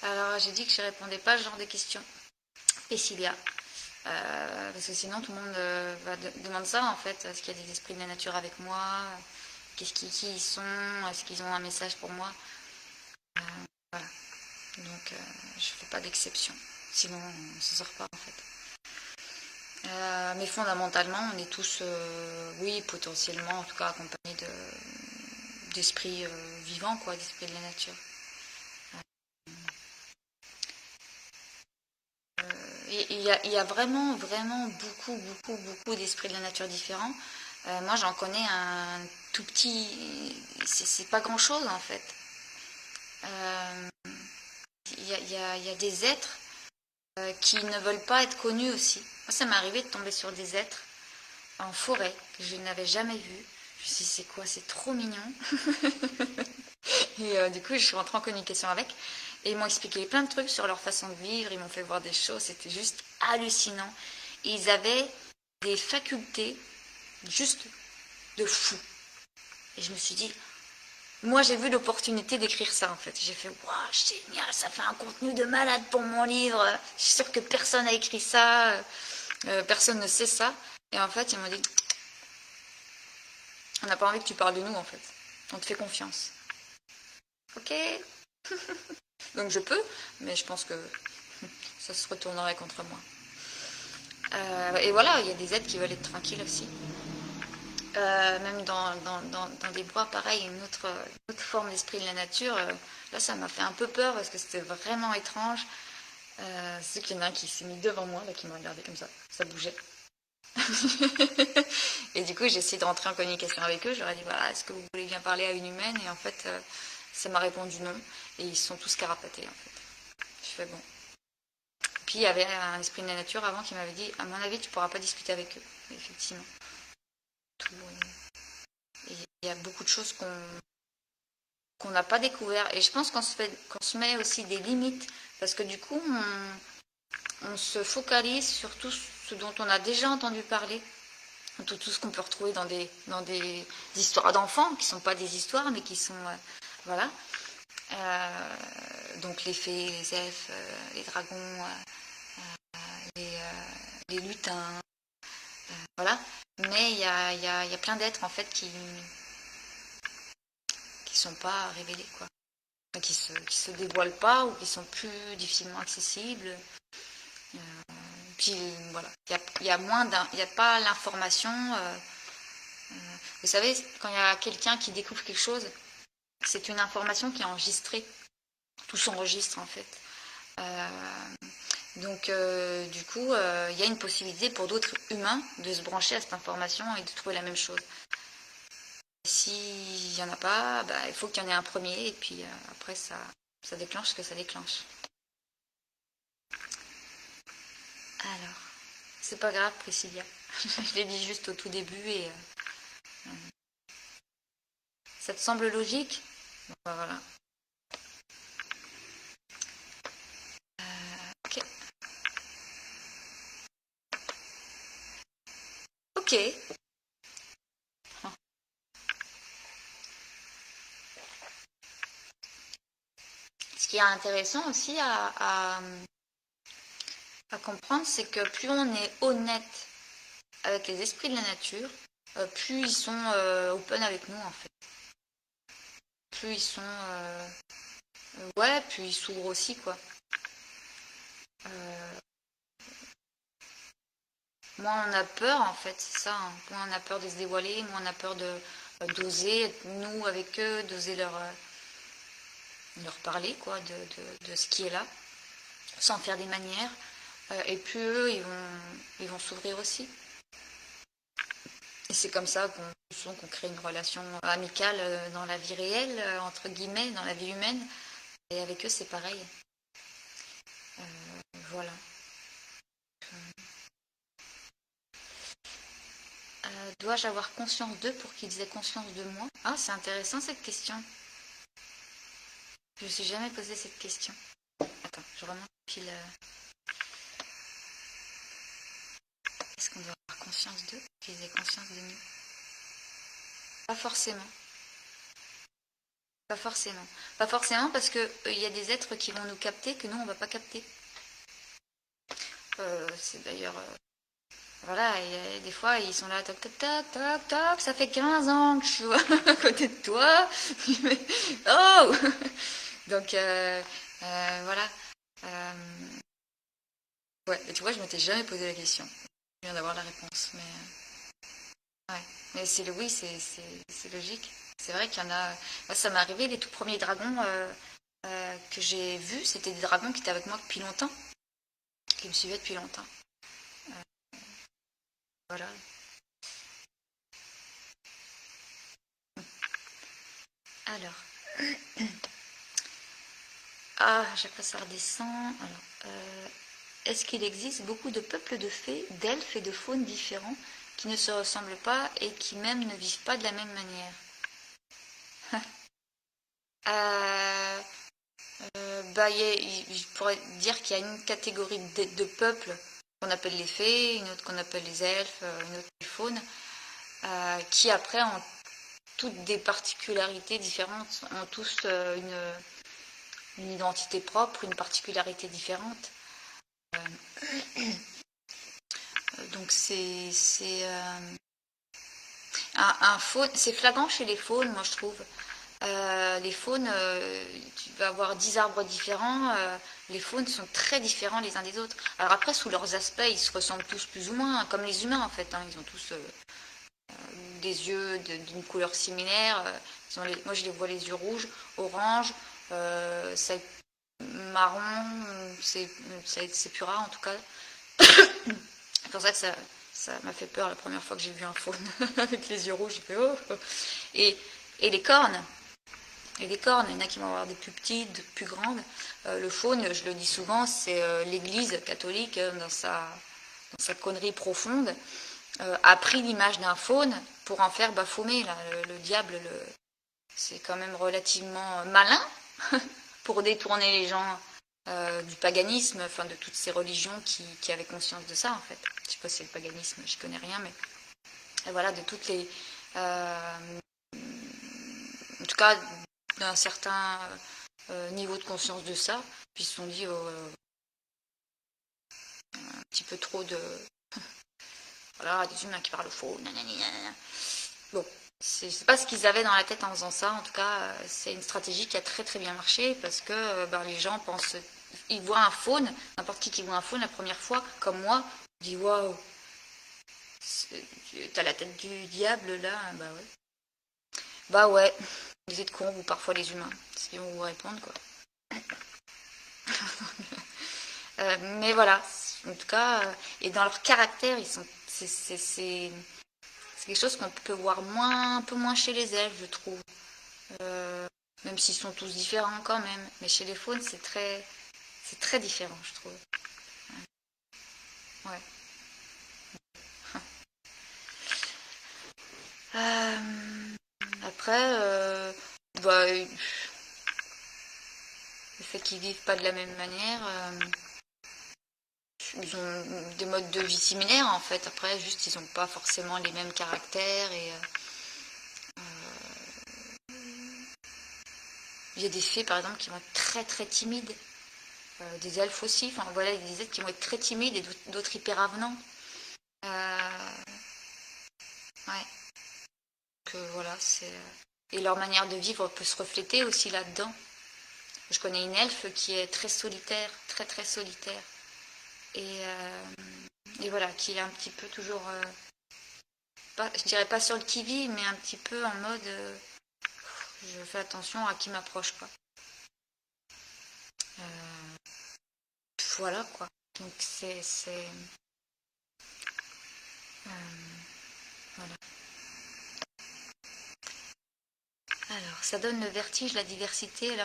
Alors, j'ai dit que je ne répondais pas à ce genre de questions. Pécilia. Parce que sinon, tout le monde demande ça, en fait. Est-ce qu'il y a des esprits de la nature avec moi? Qui ils sont? Est-ce qu'ils ont un message pour moi? Voilà. Donc, je ne fais pas d'exception. Sinon, on ne se sort pas, en fait. Mais fondamentalement, on est tous, oui, potentiellement, en tout cas, accompagnés d'esprits vivants, quoi, d'esprits de la nature. Il y a vraiment, vraiment beaucoup d'esprits de la nature différents. Moi, j'en connais un tout petit, c'est pas grand-chose, en fait. Il y a des êtres qui ne veulent pas être connus aussi. Moi, ça m'est arrivé de tomber sur des êtres en forêt que je n'avais jamais vus. Je me suis dit, c'est quoi? C'est trop mignon. Et du coup, je suis rentrée en communication avec. Et ils m'ont expliqué plein de trucs sur leur façon de vivre. Ils m'ont fait voir des choses. C'était juste hallucinant. Et ils avaient des facultés juste de fou. Et je me suis dit, moi, j'ai vu l'opportunité d'écrire ça, en fait. J'ai fait, waouh, génial, ça fait un contenu de malade pour mon livre. Je suis sûre que personne n'a écrit ça. Personne ne sait ça. Et en fait, ils m'ont dit, on n'a pas envie que tu parles de nous, en fait. On te fait confiance. Ok. Donc je peux, mais je pense que ça se retournerait contre moi. Et voilà, il y a des êtres qui veulent être tranquilles aussi. Même dans des bois, pareil, une autre forme d'esprit de la nature. Là, ça m'a fait un peu peur parce que c'était vraiment étrange. C'est qu'il y en a un qui s'est mis devant moi, là, qui m'a regardé comme ça bougeait. Et du coup, j'ai essayé de rentrer en communication avec eux. J'aurais dit, voilà, est-ce que vous voulez bien parler à une humaine? Et en fait, ça m'a répondu non. Et ils sont tous carapatés, en fait. Je fais bon. Puis il y avait un esprit de la nature avant qui m'avait dit, à mon avis, tu ne pourras pas discuter avec eux. Et effectivement. Il y a beaucoup de choses qu'on n'a pas découvert. Et je pense qu'on se met aussi des limites. Parce que du coup, on se focalise sur tout ce dont on a déjà entendu parler. Tout ce qu'on peut retrouver dans des histoires d'enfants, qui ne sont pas des histoires, mais qui sont... voilà. donc les fées, les elfes, les dragons, les lutins, voilà. Mais il y a plein d'êtres en fait qui sont pas révélés, quoi. Qui se dévoilent pas ou qui sont plus difficilement accessibles. Puis voilà, il y a pas l'information. Vous savez, quand il y a quelqu'un qui découvre quelque chose, c'est une information qui est enregistrée. Tout s'enregistre en fait. Donc du coup, il y a une possibilité pour d'autres humains de se brancher à cette information et de trouver la même chose. S'il n'y en a pas, bah, il faut qu'il y en ait un premier et puis après ça déclenche ce que ça déclenche. Alors, c'est pas grave Priscilla, je l'ai dit juste au tout début et ça te semble logique? Bon, bah, voilà. Ok. Ok. Ce qui est intéressant aussi à comprendre, c'est que plus on est honnête avec les esprits de la nature, plus ils sont open avec nous en fait. Plus ils sont... ouais, plus ils s'ouvrent aussi, quoi. Moins on a peur en fait, c'est ça. Hein. Moins on a peur de se dévoiler, moins on a peur d'oser, nous avec eux, d'oser leur parler, quoi, de ce qui est là, sans faire des manières. Et puis eux, ils vont s'ouvrir aussi. Et c'est comme ça qu'on crée une relation amicale dans la vie réelle, entre guillemets, dans la vie humaine. Et avec eux, c'est pareil. Voilà. Dois-je avoir conscience d'eux pour qu'ils aient conscience de moi? Ah, c'est intéressant cette question. Je ne me suis jamais posé cette question. Attends, je remonte pile. Est-ce qu'on doit avoir conscience d'eux pour qu'ils aient conscience de nous? Pas forcément. Pas forcément. Pas forcément parce qu'il y a des êtres qui vont nous capter que nous, on ne va pas capter. C'est d'ailleurs... voilà, et des fois, ils sont là, toc, toc, toc, toc, toc, ça fait 15 ans que je suis à côté de toi. Oh! Donc, voilà. Ouais, et tu vois, je m'étais jamais posé la question. Je viens d'avoir la réponse, mais... ouais. Mais oui, c'est logique. C'est vrai qu'il y en a... Moi, ça m'est arrivé, les tout premiers dragons que j'ai vus, c'était des dragons qui étaient avec moi depuis longtemps, qui me suivaient depuis longtemps. Voilà. Alors... ah, à chaque fois ça redescend. Alors, est-ce qu'il existe beaucoup de peuples de fées, d'elfes et de faunes différents qui ne se ressemblent pas et qui même ne vivent pas de la même manière? Bah, je pourrais dire qu'il y a une catégorie de peuples qu'on appelle les fées, une autre qu'on appelle les elfes, une autre les faunes, qui après ont toutes des particularités différentes, ont tous une identité propre, une particularité différente. Donc c'est un faune, c'est flagrant chez les faunes, moi je trouve. Les faunes, tu vas avoir 10 arbres différents, les faunes sont très différents les uns des autres. Alors après, sous leurs aspects, ils se ressemblent tous plus ou moins, comme les humains en fait, hein. Ils ont tous des yeux d'une couleur similaire. Moi je les vois les yeux rouges, orange, marron, c'est plus rare en tout cas. C'est pour ça que ça m'a fait peur la première fois que j'ai vu un faune avec les yeux rouges. J'ai fait oh. Et les cornes. Et les cornes, il y en a qui vont avoir des plus petites, des plus grandes. Le faune, je le dis souvent, c'est l'Église catholique dans sa connerie profonde, a pris l'image d'un faune pour en faire Baphomet. Là, le diable, c'est quand même relativement malin pour détourner les gens du paganisme, enfin de toutes ces religions qui avaient conscience de ça en fait. Je sais pas si c'est le paganisme, je connais rien, mais et voilà, de toutes les... en tout cas, d'un certain niveau de conscience de ça. Puis ils se sont dit, un petit peu trop de... Voilà, des humains qui parlent faux. Nanana. Bon, c'est pas ce qu'ils avaient dans la tête en faisant ça. En tout cas, c'est une stratégie qui a très très bien marché parce que les gens pensent... Ils voient un faune, n'importe qui voit un faune la première fois, comme moi, dit waouh, t'as la tête du diable là. Bah ouais. Bah ouais, vous êtes cons, vous, parfois les humains. Si on vous répondre, quoi. Mais voilà, en tout cas, et dans leur caractère, ils sont, c'est quelque chose qu'on peut voir un peu moins chez les elfes, je trouve. Euh, Même s'ils sont tous différents quand même. Mais chez les faunes, c'est très différent, je trouve. Ouais. Après, le fait qu'ils vivent pas de la même manière, ils ont des modes de vie similaires en fait. Après, juste ils n'ont pas forcément les mêmes caractères et il y a des fées par exemple qui vont être très très timides, des elfes aussi. Enfin voilà, des êtres qui vont être très timides et d'autres hyper avenants. Ouais. Que voilà, c'est et leur manière de vivre peut se refléter aussi là-dedans. Je connais une elfe qui est très solitaire, très très solitaire. Et voilà, qui est un petit peu toujours, pas, je dirais pas sur le qui-vive, mais un petit peu en mode, je fais attention à qui m'approche, quoi. Voilà, quoi. Donc voilà. Alors, ça donne le vertige, la diversité.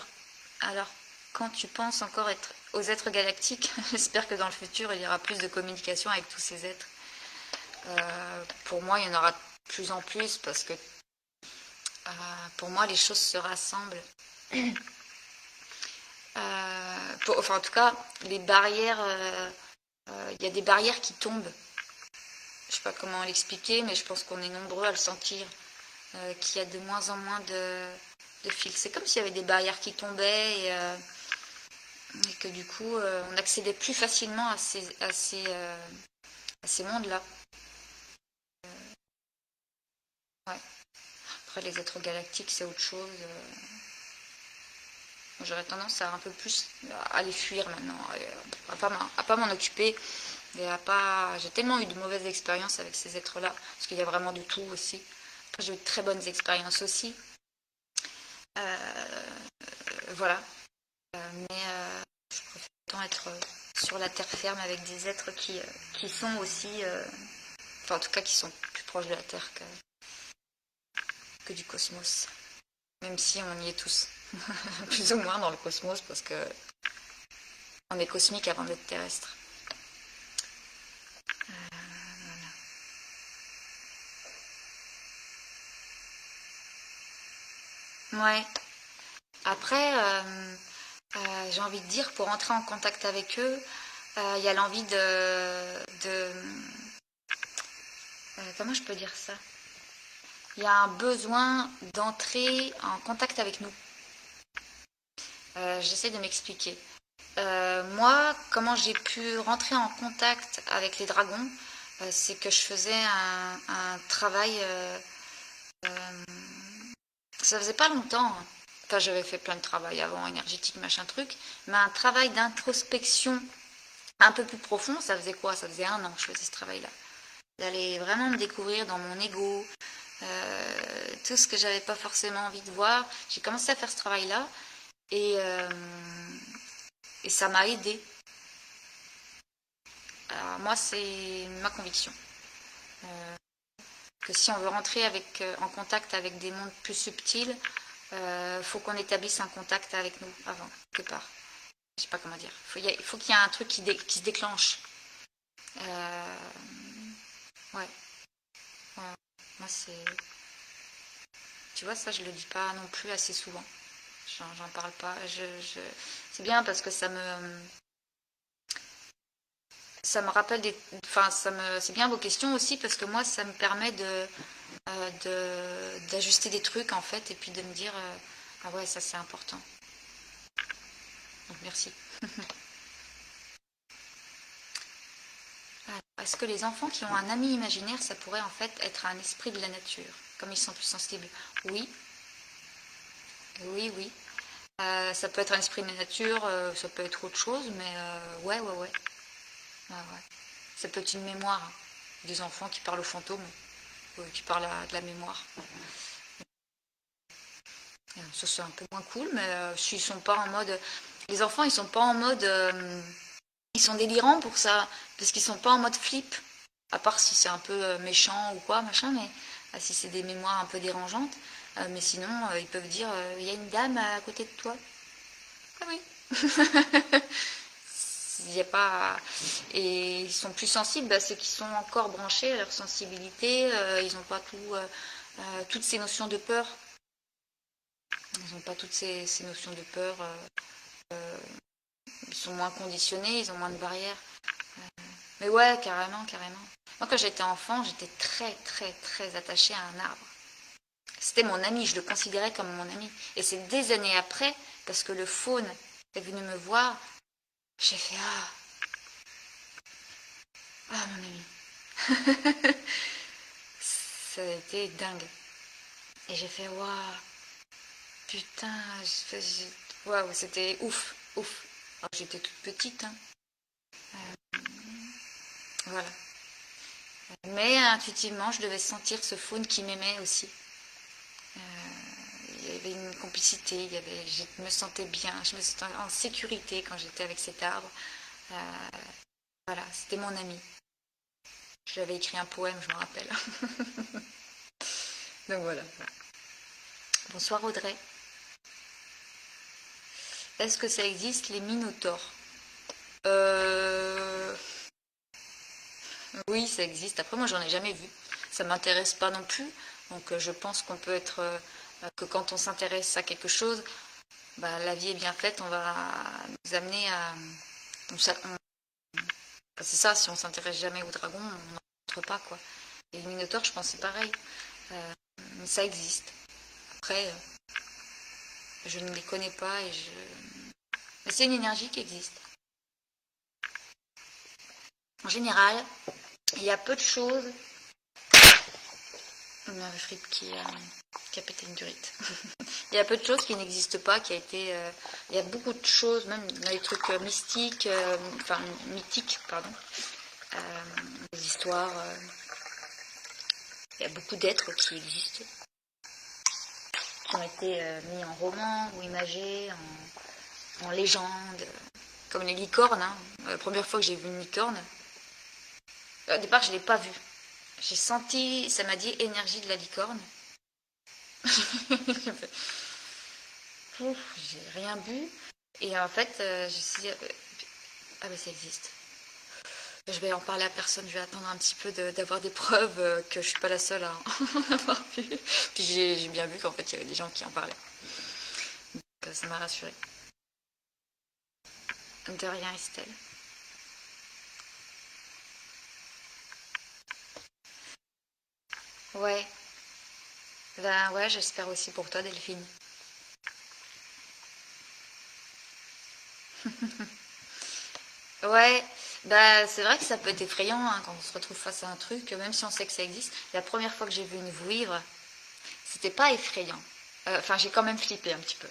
Alors quand tu penses encore être aux êtres galactiques, j'espère que dans le futur, il y aura plus de communication avec tous ces êtres. Pour moi, il y en aura de plus en plus parce que pour moi, les choses se rassemblent. Enfin, en tout cas, les barrières, il y a des barrières qui tombent. Je ne sais pas comment l'expliquer, mais je pense qu'on est nombreux à le sentir. Qu'il y a de moins en moins de fils. C'est comme s'il y avait des barrières qui tombaient et que du coup, on accédait plus facilement à ces mondes-là. Ouais. Après, les êtres galactiques, c'est autre chose. J'aurais tendance à un peu plus à les fuir maintenant, à pas m'en occuper. Et à pas... J'ai tellement eu de mauvaises expériences avec ces êtres-là, parce qu'il y a vraiment du tout aussi. Après, j'ai eu de très bonnes expériences aussi. Voilà. Mais je préfère autant être sur la terre ferme avec des êtres qui sont aussi, enfin en tout cas qui sont plus proches de la Terre que du cosmos. Même si on y est tous, plus ou moins dans le cosmos, parce que on est cosmique avant d'être terrestre. Voilà. Ouais. Après, j'ai envie de dire, pour entrer en contact avec eux, il y a l'envie comment je peux dire ça? Il y a un besoin d'entrer en contact avec nous. J'essaie de m'expliquer. Moi, comment j'ai pu rentrer en contact avec les dragons, c'est que je faisais un travail. Ça faisait pas longtemps. Enfin, j'avais fait plein de travail avant, énergétique, machin truc, mais un travail d'introspection un peu plus profond, ça faisait quoi? Ça faisait 1 an que je faisais ce travail-là. D'aller vraiment me découvrir dans mon ego, tout ce que j'avais pas forcément envie de voir. J'ai commencé à faire ce travail-là et ça m'a aidé. Alors moi, c'est ma conviction. Que si on veut rentrer en contact avec des mondes plus subtils, faut qu'on établisse un contact avec nous avant, quelque part. Je sais pas comment dire. Il faut qu'il y ait un truc qui se déclenche. Ouais. Ouais. Moi, c'est... Tu vois, ça, je le dis pas non plus assez souvent. J'en parle pas. C'est bien parce que ça me rappelle des... Enfin, c'est bien vos questions aussi parce que moi, ça me permet d'ajuster des trucs, en fait, et puis de me dire, ah ouais, ça, c'est important. Donc merci. Est-ce que les enfants qui ont un ami imaginaire, ça pourrait en fait être un esprit de la nature, comme ils sont plus sensibles? Oui, oui, oui. Ça peut être un esprit de la nature, ça peut être autre chose, mais ouais, ouais, ouais. Ouais, ouais. Ça peut être une mémoire, hein. Des enfants qui parlent aux fantômes, qui parlent de la mémoire. Ça c'est un peu moins cool, mais s'ils sont pas en mode... Les enfants, ils sont pas en mode... ils sont délirants pour ça, parce qu'ils sont pas en mode flip. À part si c'est un peu méchant ou quoi, machin, mais si c'est des mémoires un peu dérangeantes. Mais sinon, ils peuvent dire, il y a une dame à côté de toi. Ah oui. Il y a pas... Et ils sont plus sensibles, bah, c'est qu'ils sont encore branchés à leur sensibilité, ils n'ont pas toutes ces notions de peur. Ils n'ont pas toutes ces notions de peur. Ils sont moins conditionnés, ils ont moins de barrières. Mais ouais, carrément, carrément. Moi, quand j'étais enfant, j'étais très, très, très attachée à un arbre. C'était mon ami, je le considérais comme mon ami. Et c'est des années après, parce que le faune est venu me voir, j'ai fait ah mon ami. Ça a été dingue. Et j'ai fait waouh, putain, waouh, c'était ouf, ouf. Alors, j'étais toute petite, hein. Voilà. Mais intuitivement, je devais sentir ce faune qui m'aimait aussi. Il y avait une complicité, je me sentais bien, je me sentais en sécurité quand j'étais avec cet arbre. Voilà, c'était mon ami. Je lui avais écrit un poème, je me rappelle. Donc voilà. Bonsoir Audrey. Est-ce que ça existe les minotaures? Oui, ça existe. Après, moi, j'en ai jamais vu. Ça m'intéresse pas non plus. Donc, je pense qu'on peut être... que quand on s'intéresse à quelque chose, bah, la vie est bien faite, on va nous amener à... c'est ça, si on s'intéresse jamais au dragon, on n'entre pas, quoi. Et les minotaures, je pense que c'est pareil. Mais ça existe. Après, je ne les connais pas et mais c'est une énergie qui existe. En général, il y a peu de choses... On a un fripe qui a pété une durite. Il y a peu de choses qui n'existent pas, qui a été... il y a beaucoup de choses, même dans les trucs mystiques, enfin mythiques, pardon. Des histoires... il y a beaucoup d'êtres qui existent, qui ont été mis en roman ou imagés, en légende, comme les licornes. Hein. La première fois que j'ai vu une licorne, au départ je ne l'ai pas vue. J'ai senti, ça m'a dit énergie de la licorne. J'ai rien bu. Et en fait, je me suis dit, ah ben ça existe. Je vais en parler à personne, je vais attendre un petit peu d'avoir des preuves que je suis pas la seule à en avoir vu. Puis j'ai bien vu qu'en fait, il y avait des gens qui en parlaient. Donc ça m'a rassurée. De rien, Estelle. Ouais. Ben ouais, j'espère aussi pour toi, Delphine. Ouais, bah c'est vrai que ça peut être effrayant hein, quand on se retrouve face à un truc, même si on sait que ça existe. La première fois que j'ai vu une vouivre, c'était pas effrayant. Enfin, j'ai quand même flippé un petit peu.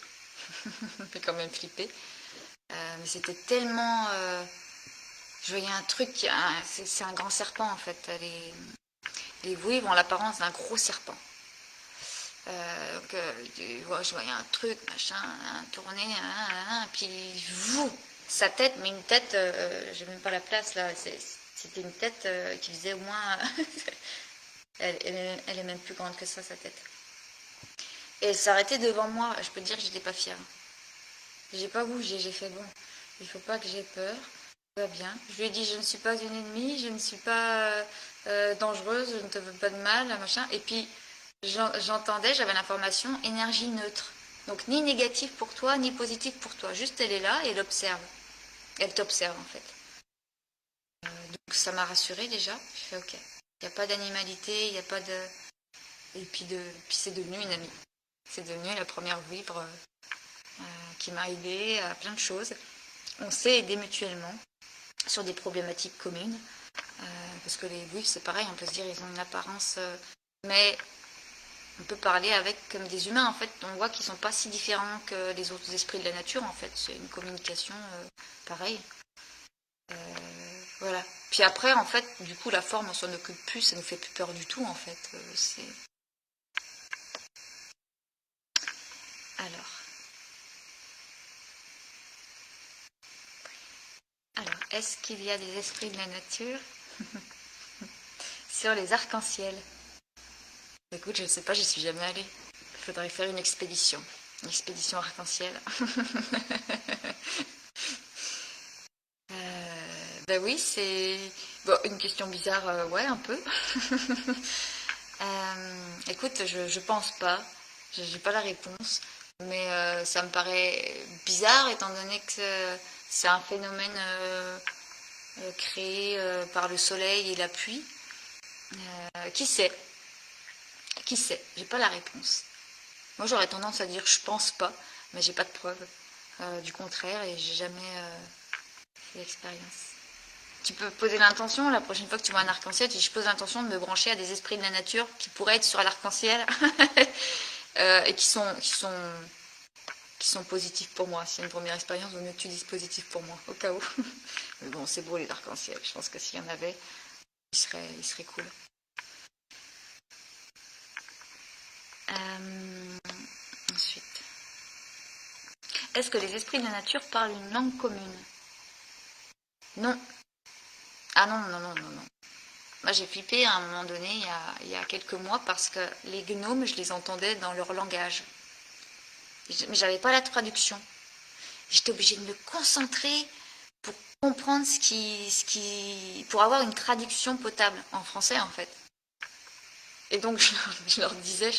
J'ai quand même flippé. Mais c'était tellement... je voyais un truc, c'est un grand serpent en fait. Les vouivres ont l'apparence d'un gros serpent. Donc, je voyais un truc, machin, tourner, puis vous, sa tête, mais une tête, j'ai même pas la place là, c'était une tête qui faisait au moins, elle est même plus grande que ça, sa tête. Et elle s'arrêtait devant moi, je peux te dire que j'étais pas fière. J'ai pas bougé, j'ai fait bon, il faut pas que j'ai peur, tout va bien. Je lui ai dit, je ne suis pas une ennemie, je ne suis pas dangereuse, je ne te veux pas de mal, machin, et puis j'entendais, j'avais l'information énergie neutre. Donc ni négative pour toi, ni positive pour toi. Juste elle est là et elle observe. Elle t'observe en fait. Donc ça m'a rassurée déjà. Je fais ok. Il n'y a pas d'animalité, il n'y a pas de... Et puis c'est devenu une amie. C'est devenu la première vivre. qui m'a aidé à plein de choses. On s'est aidé mutuellement sur des problématiques communes. Parce que les juifs, c'est pareil, on peut se dire ils ont une apparence, mais on peut parler avec comme des humains en fait. On voit qu'ils sont pas si différents que les autres esprits de la nature en fait. C'est une communication pareille. Voilà. Puis après en fait, du coup la forme on s'en occupe plus, ça nous fait plus peur du tout en fait. Alors. Alors, est-ce qu'il y a des esprits de la nature sur les arcs-en-ciel? Écoute, je ne sais pas, j'y suis jamais allée. Il faudrait faire une expédition arc-en-ciel. Ben oui, c'est bon, une question bizarre, ouais, un peu. Écoute, je pense pas. J'ai pas la réponse. Mais ça me paraît bizarre étant donné que c'est un phénomène créé par le soleil et la pluie. Qui sait? Qui sait? J'ai pas la réponse. Moi j'aurais tendance à dire je pense pas, mais j'ai pas de preuves du contraire et j'ai jamais fait l'expérience. Tu peux poser l'intention, la prochaine fois que tu vois un arc-en-ciel, tu dis je pose l'intention de me brancher à des esprits de la nature qui pourraient être sur l'arc-en-ciel et qui sont positifs pour moi. C'est une première expérience, vaut mieux que tu dises positif pour moi, au cas où. Mais bon, c'est beau les arcs-en-ciel. Je pense que s'il y en avait, il serait cool. Ensuite. Est-ce que les esprits de la nature parlent une langue commune? Non. Ah non, non, non, non, non. Moi j'ai flippé à un moment donné, il y a quelques mois, parce que les gnomes, je les entendais dans leur langage. Mais j'avais pas la traduction. J'étais obligée de me concentrer pour comprendre pour avoir une traduction potable en français en fait. Et donc je leur disais,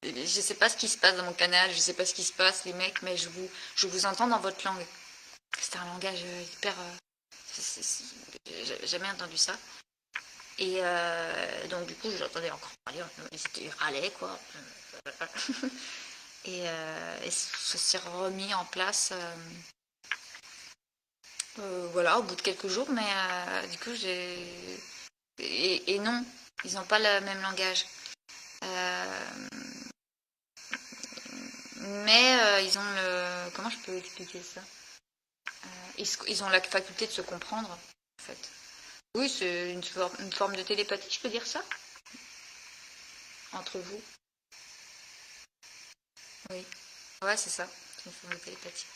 je sais pas ce qui se passe dans mon canal, je sais pas ce qui se passe les mecs, mais je vous entends dans votre langue. C'était un langage hyper... j'avais jamais entendu ça. Et donc du coup je l'entendais encore parler, ils râlaient quoi. Et ça s'est remis en place voilà, au bout de quelques jours, mais du coup et non, ils n'ont pas le même langage. Mais ils ont le... Comment je peux expliquer ça? Ils ont la faculté de se comprendre, en fait. Oui, c'est une forme de télépathie, je peux dire ça? Entre vous. Oui. Ouais, c'est ça. C'est une forme de télépathie.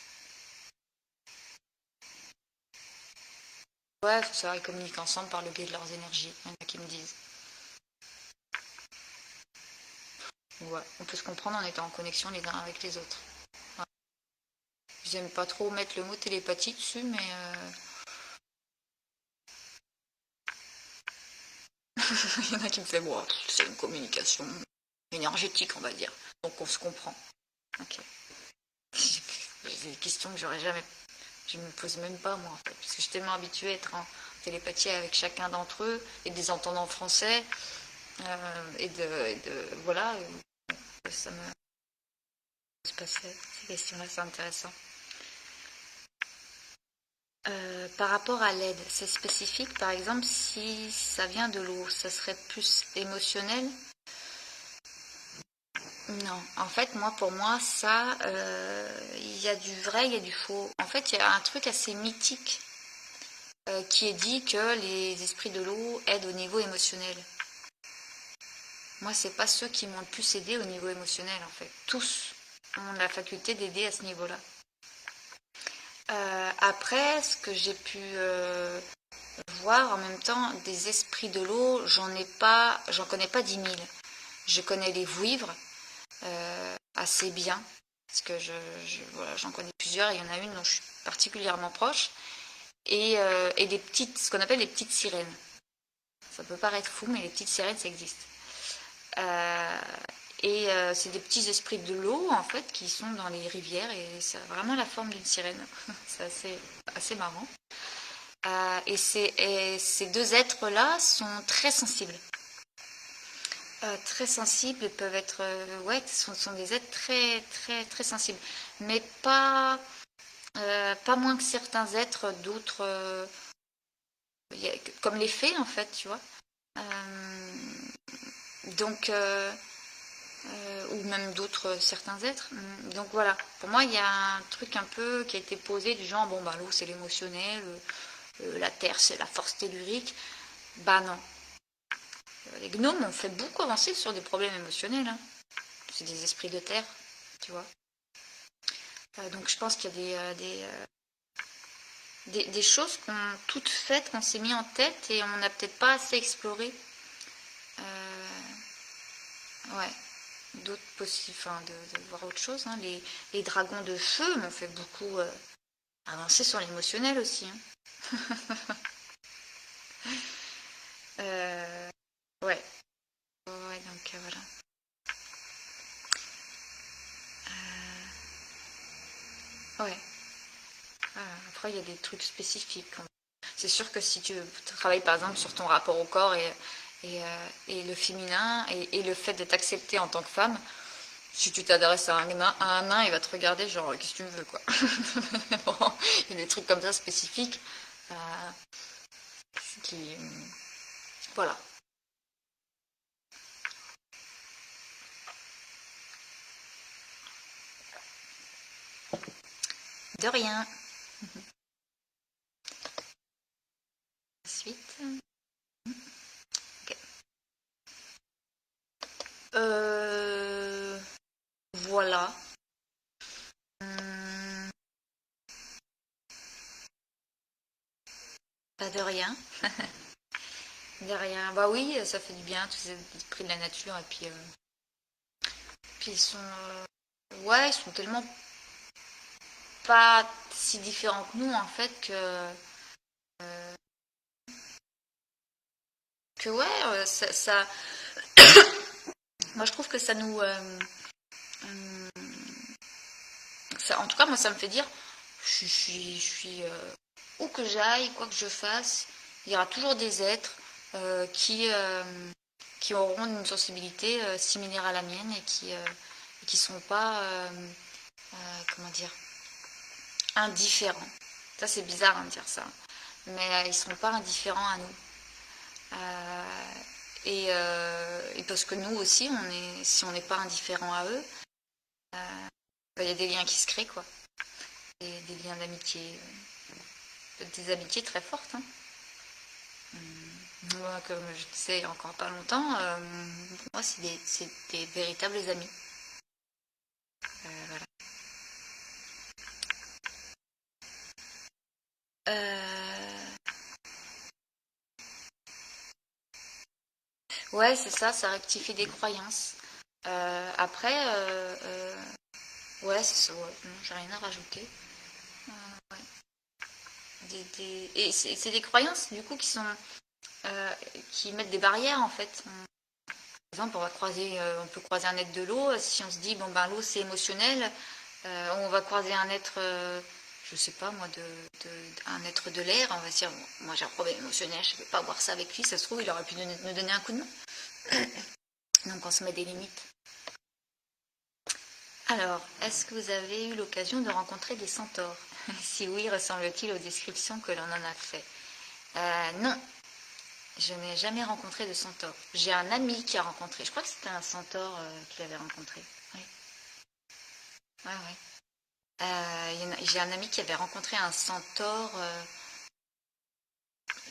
Ouais, c'est ça, ils communiquent ensemble par le biais de leurs énergies. Il y en a qui me disent. Ouais, on peut se comprendre en étant en connexion les uns avec les autres. Ouais. J'aime pas trop mettre le mot télépathie dessus, mais... il y en a qui me fait, bon, c'est une communication énergétique, on va dire. Donc on se comprend. Ok. C'est des questions que j'aurais jamais... Je ne me pose même pas, moi, en fait. Parce que je suis tellement habituée à être en télépathie avec chacun d'entre eux, et des entendants français, voilà, ça me pose pas ces questions-là, c'est intéressant. Par rapport à l'aide, c'est spécifique, par exemple, si ça vient de l'eau, ça serait plus émotionnel? Non, en fait, pour moi, ça, il y a du vrai, il y a du faux. En fait, il y a un truc assez mythique qui est dit que les esprits de l'eau aident au niveau émotionnel. Moi, c'est pas ceux qui m'ont le plus aidé au niveau émotionnel, en fait. Tous ont la faculté d'aider à ce niveau-là. Après, ce que j'ai pu voir en même temps, des esprits de l'eau, j'en connais pas 10 000. Je connais les vouivres assez bien, parce que voilà, j'en connais plusieurs, et il y en a une dont je suis particulièrement proche, et ce qu'on appelle les petites sirènes. Ça peut paraître fou, mais les petites sirènes, ça existe. C'est des petits esprits de l'eau, en fait, qui sont dans les rivières, et ça a vraiment la forme d'une sirène. C'est assez marrant. Et ces deux êtres-là sont très sensibles. très sensibles, peuvent être, ouais, sont des êtres très, très, très sensibles. Mais pas moins que certains êtres, d'autres, comme les fées, en fait, tu vois. Donc, ou même d'autres, certains êtres. Donc voilà, pour moi, il y a un truc un peu qui a été posé du genre, bon, bah, l'eau, c'est l'émotionnel, la terre, c'est la force tellurique. Bah non. Les gnomes ont fait beaucoup avancer sur des problèmes émotionnels, hein. C'est des esprits de terre, tu vois. Donc je pense qu'il y a des choses qu'on toutes faites, qu'on s'est mis en tête et on n'a peut-être pas assez exploré. Ouais, d'autres possibles, enfin, de voir autre chose, hein. Les dragons de feu m'ont fait beaucoup avancer sur l'émotionnel aussi, hein. Ouais, ouais, donc voilà. Ouais. Après, il y a des trucs spécifiques. C'est sûr que si tu travailles par exemple sur ton rapport au corps et le féminin et le fait d'être acceptée en tant que femme, si tu t'adresses à un nain, il va te regarder genre qu'est-ce que tu me veux quoi. Bon, il y a des trucs comme ça spécifiques qui voilà. De rien. Ensuite. Okay. Voilà. Pas de rien. De rien. Bah oui, ça fait du bien, tous ces esprits de la nature. Et puis ils sont. Ouais, ils sont tellement pas si différents que nous, en fait, que ouais, ça. Moi, je trouve que ça nous. En tout cas, moi, ça me fait dire je suis où que j'aille, quoi que je fasse, il y aura toujours des êtres qui auront une sensibilité similaire à la mienne et qui sont pas, comment dire, indifférents. Ça, c'est bizarre de dire ça, mais ils sont pas indifférents à nous. Et parce que nous aussi, si on n'est pas indifférent à eux, il y a des liens qui se créent, quoi. Des liens d'amitié, des amitiés très fortes, hein. Moi, comme je disais il y a encore pas longtemps, pour moi, c'est des véritables amis. Voilà. Ouais, c'est ça, ça rectifie des croyances. Après, ouais, c'est ça, ouais. Non, j'ai rien à rajouter. Ouais. Et c'est des croyances, du coup, qui mettent des barrières, en fait. Par exemple, on peut croiser un être de l'eau. Si on se dit, bon, ben, l'eau, c'est émotionnel, on va croiser un être, je sais pas, moi, un être de l'air. On va se dire, bon, moi, j'ai un problème émotionnel, je ne peux pas voir ça avec lui. Ça se trouve, il aurait pu nous donner un coup de main. Donc, on se met des limites. Alors, est-ce que vous avez eu l'occasion de rencontrer des centaures? Si oui, ressemble-t-il aux descriptions que l'on en a fait? Non, je n'ai jamais rencontré de centaure. J'ai un ami qui a rencontré. Je crois que c'était un centaure qu'il avait rencontré. Oui. Ouais, ouais. J'ai un ami qui avait rencontré un centaure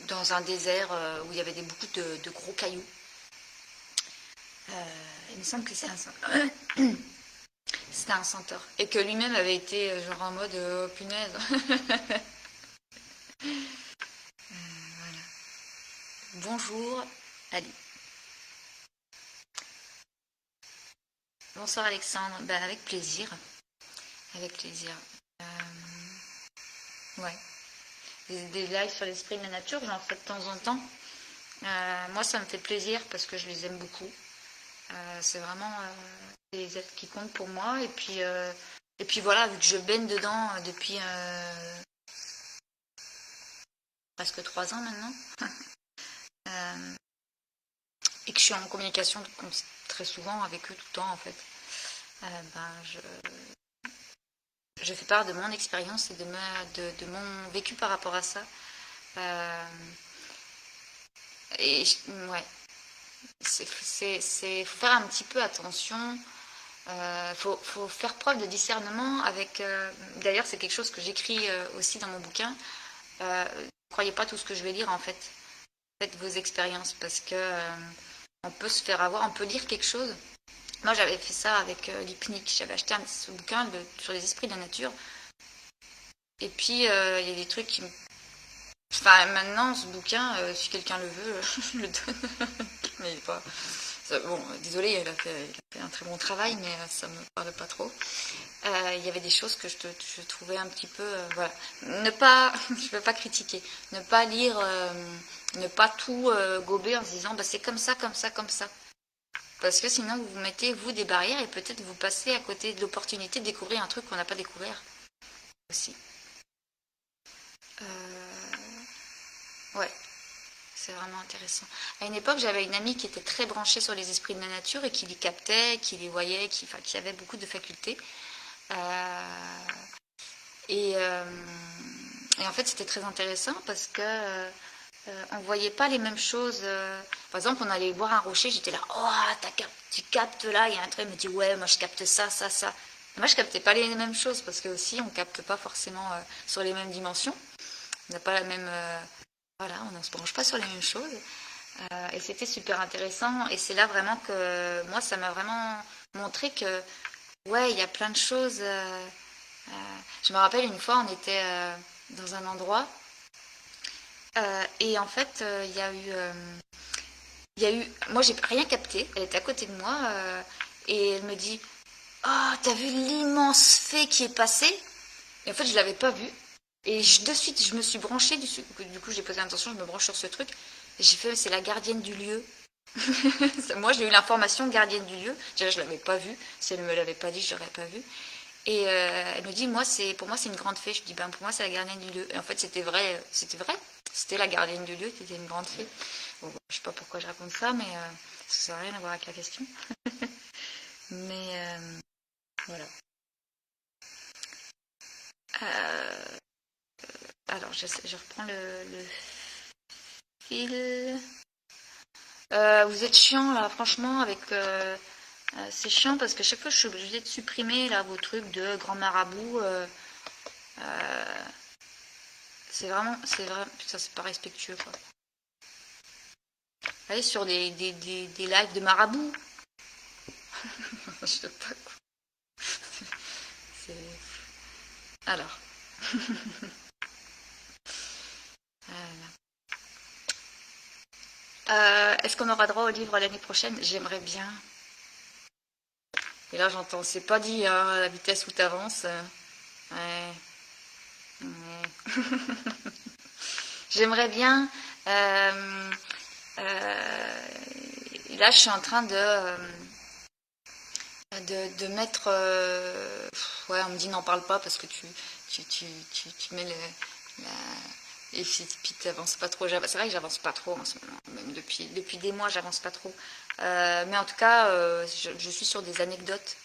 dans un désert où il y avait beaucoup de gros cailloux. Il me semble que c'est un centaure. C'était un centaure. Et que lui-même avait été genre en mode oh, punaise. Voilà. Bonjour, Ali. Bonsoir Alexandre. Ben, avec plaisir. Avec plaisir. Ouais. Des lives sur l'esprit de la nature, j'en fais de temps en temps. Moi, ça me fait plaisir parce que je les aime beaucoup. C'est vraiment des êtres qui comptent pour moi. Et puis voilà, vu que je baigne dedans depuis presque 3 ans maintenant, et que je suis en communication très souvent avec eux tout le temps en fait, je fais part de mon expérience et de mon vécu par rapport à ça. Euh, ouais, faut faire un petit peu attention. Faut faire preuve de discernement avec. D'ailleurs, c'est quelque chose que j'écris aussi dans mon bouquin. Ne croyez pas tout ce que je vais lire en fait. Faites vos expériences parce que on peut se faire avoir, on peut lire quelque chose. Moi, j'avais fait ça avec Lipnik. J'avais acheté ce bouquin sur les esprits de la nature. Et puis, il y a des trucs qui me... Enfin, maintenant, ce bouquin, si quelqu'un le veut, je le donne. Mais pas... Bon, désolé, il a fait un très bon travail, mais ça me parle pas trop. Il y avait des choses que je trouvais un petit peu... voilà. Ne pas... je ne veux pas critiquer. Ne pas lire... ne pas tout gober en se disant bah, c'est comme ça, comme ça, comme ça. Parce que sinon, vous mettez, vous, des barrières et peut-être vous passez à côté de l'opportunité de découvrir un truc qu'on n'a pas découvert aussi. Ouais, c'est vraiment intéressant. À une époque, j'avais une amie qui était très branchée sur les esprits de la nature et qui les captait, qui les voyait, qui avait beaucoup de facultés. Et en fait, c'était très intéressant parce que on ne voyait pas les mêmes choses. Par exemple, on allait voir un rocher, j'étais là, oh, tu captes là, il y a un truc, elle me dit, ouais, moi je capte ça, ça, ça. Moi, je captais pas les mêmes choses parce que aussi, on capte pas forcément sur les mêmes dimensions. On n'a pas la même... voilà, on ne se branche pas sur les mêmes choses. Et c'était super intéressant. Et c'est là vraiment que moi, ça m'a vraiment montré que, ouais, il y a plein de choses. Je me rappelle une fois, on était dans un endroit et en fait, il y a eu, moi, j'ai rien capté. Elle était à côté de moi et elle me dit, oh, t'as vu l'immense fée qui est passée? Et en fait, je l'avais pas vue. Et de suite, je me suis branchée, du coup, j'ai posé attention, je me branche sur ce truc. Et j'ai fait, c'est la gardienne du lieu. Moi, j'ai eu l'information gardienne du lieu. Déjà, je ne l'avais pas vue. Si elle ne me l'avait pas dit, je l'aurais pas vue. Et elle me dit, pour moi, c'est une grande fée. Je dis, ben, pour moi, c'est la gardienne du lieu. Et en fait, c'était vrai. C'était la gardienne du lieu, c'était une grande fée. Bon, je ne sais pas pourquoi je raconte ça, mais ça n'a rien à voir avec la question. Mais voilà. Alors, je reprends le fil. Vous êtes chiant là, franchement, avec... c'est chiant parce que chaque fois je suis obligée de supprimer là vos trucs de grand marabout. C'est vrai, putain, c'est pas respectueux quoi. Allez sur des lives de marabout. Je sais pas quoi. Alors. Est-ce qu'on aura droit au livre l'année prochaine? J'aimerais bien. Et là j'entends, c'est pas dit hein, à la vitesse où t'avances. Ouais. J'aimerais bien. Là, je suis en train de mettre. Ouais, on me dit n'en parle pas parce que tu mets et puis tu n'avances pas trop. C'est vrai que j'avance pas trop en ce moment. Même depuis des mois, j'avance pas trop. Mais en tout cas, je suis sur des anecdotes.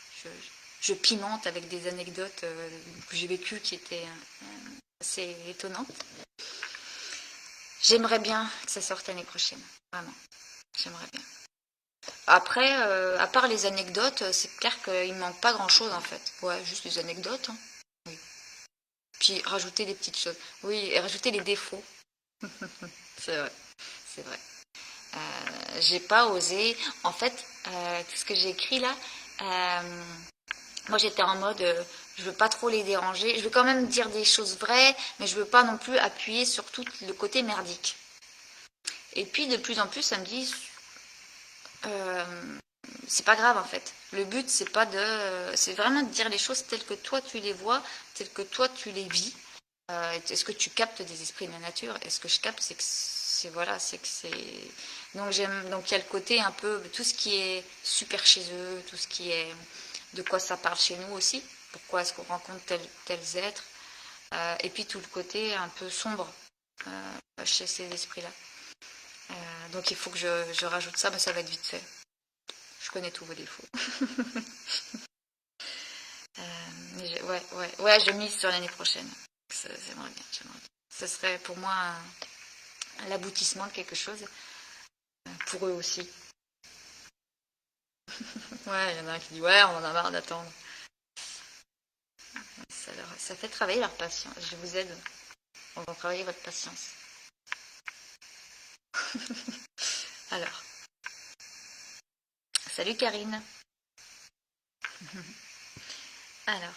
Je pimente avec des anecdotes que j'ai vécues qui étaient assez étonnantes. J'aimerais bien que ça sorte l'année prochaine. Vraiment. J'aimerais bien. Après, à part les anecdotes, c'est clair qu'il ne manque pas grand-chose en fait. Ouais, juste les anecdotes. Hein. Oui. Puis rajouter des petites choses. Oui, et rajouter les défauts. C'est vrai. C'est vrai. J'ai pas osé. En fait, tout ce que j'ai écrit là, moi j'étais en mode, je veux pas trop les déranger. Je veux quand même dire des choses vraies, mais je veux pas non plus appuyer sur tout le côté merdique. Et puis de plus en plus, ça me dit, c'est pas grave en fait. Le but c'est pas c'est vraiment de dire les choses telles que toi tu les vois, telles que toi tu les vis. Est-ce que tu captes des esprits de la nature? Est-ce que je capte? C'est que c'est voilà, c'est que c'est. Donc il y a le côté un peu tout ce qui est super chez eux, tout ce qui est de quoi ça parle chez nous aussi. Pourquoi est-ce qu'on rencontre tels êtres? Et puis tout le côté un peu sombre chez ces esprits-là. Donc il faut que je rajoute ça, mais ça va être vite fait. Je connais tous vos défauts. Ouais, je mise sur l'année prochaine. J'aimerais bien. Ce serait pour moi l'aboutissement de quelque chose. Pour eux aussi. Ouais, il y en a un qui dit ouais, on en a marre d'attendre. Ça fait travailler leur patience. Je vous aide. On va travailler votre patience. Alors. Salut Karine. Alors.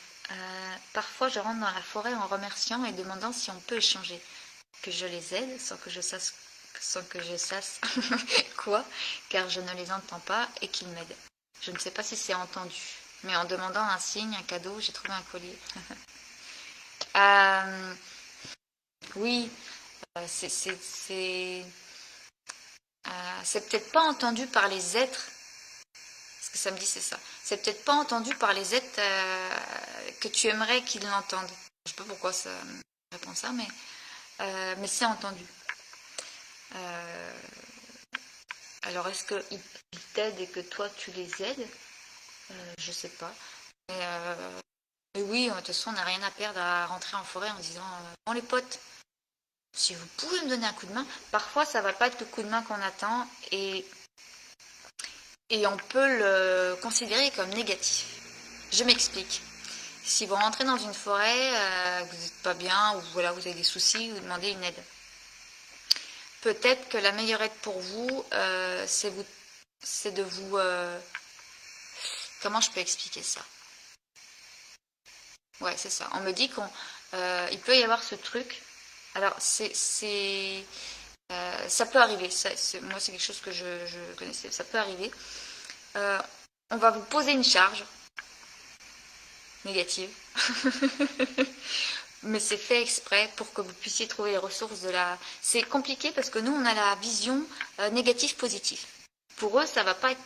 Parfois, je rentre dans la forêt en remerciant et demandant si on peut échanger. Que je les aide sans que je sache quoi, car je ne les entends pas et qu'ils m'aident. Je ne sais pas si c'est entendu, mais en demandant un signe, un cadeau, j'ai trouvé un collier. Oui, c'est peut-être pas entendu par les êtres. Ce que ça me dit, c'est ça. C'est peut-être pas entendu par les êtres que tu aimerais qu'ils l'entendent. Je sais pas pourquoi ça me répond ça, mais c'est entendu. Alors, est-ce qu'ils t'aident et que toi, tu les aides? Je sais pas. Mais oui, de toute façon, on n'a rien à perdre à rentrer en forêt en disant bon, les potes, si vous pouvez me donner un coup de main. Parfois, ça va pas être le coup de main qu'on attend et on peut le considérer comme négatif. Je m'explique. Si vous rentrez dans une forêt, vous n'êtes pas bien ou voilà, vous avez des soucis, vous demandez une aide. Peut-être que la meilleure aide pour vous, c'est de vous... comment je peux expliquer ça? Ouais, c'est ça. On me dit qu'il peut y avoir ce truc. Alors, ça peut arriver. Moi, c'est quelque chose que je connaissais. Ça peut arriver. On va vous poser une charge négative. Mais c'est fait exprès pour que vous puissiez trouver les ressources de la... C'est compliqué parce que nous, on a la vision négative-positive. Pour eux, ça ne va pas être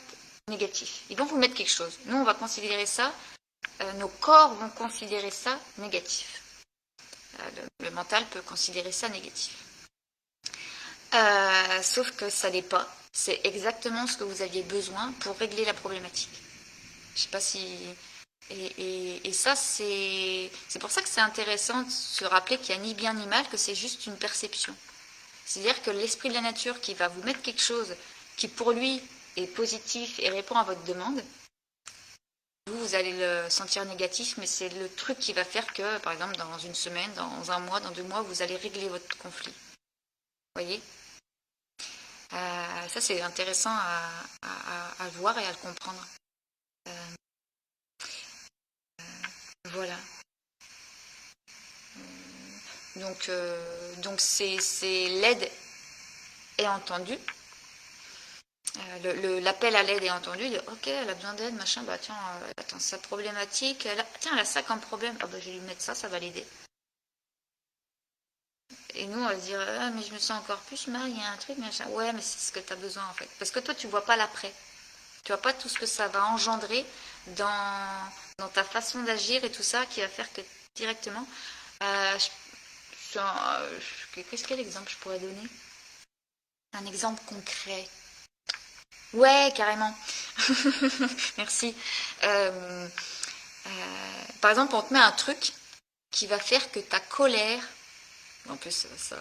négatif. Ils vont vous mettre quelque chose. Nous, on va considérer ça, nos corps vont considérer ça négatif. Le mental peut considérer ça négatif. Sauf que ça n'est pas. C'est exactement ce que vous aviez besoin pour régler la problématique. Je ne sais pas si... Et ça, c'est pour ça que c'est intéressant de se rappeler qu'il n'y a ni bien ni mal, que c'est juste une perception. C'est-à-dire que l'esprit de la nature qui va vous mettre quelque chose qui pour lui est positif et répond à votre demande, vous allez le sentir négatif, mais c'est le truc qui va faire que, par exemple, dans une semaine, dans un mois, dans 2 mois, vous allez régler votre conflit. Vous voyez ? Ça, c'est intéressant à le voir et à le comprendre. Voilà. Donc c'est l'aide est entendue. L'appel à l'aide est entendu. Ok, elle a besoin d'aide, machin. Bah tiens, attends, sa problématique. Tiens, elle a ça comme problème. Ah bah je vais lui mettre ça, ça va l'aider. Et nous, on va se dire, ah, mais je me sens encore plus mal, il y a un truc, machin. Ouais, mais c'est ce que tu as besoin en fait. Parce que toi, tu vois pas l'après. Tu vois pas tout ce que ça va engendrer dans ta façon d'agir et tout ça qui va faire que directement. Quel exemple je pourrais donner? Un exemple concret. Ouais, carrément. Merci. Par exemple, on te met un truc qui va faire que ta colère, en plus ça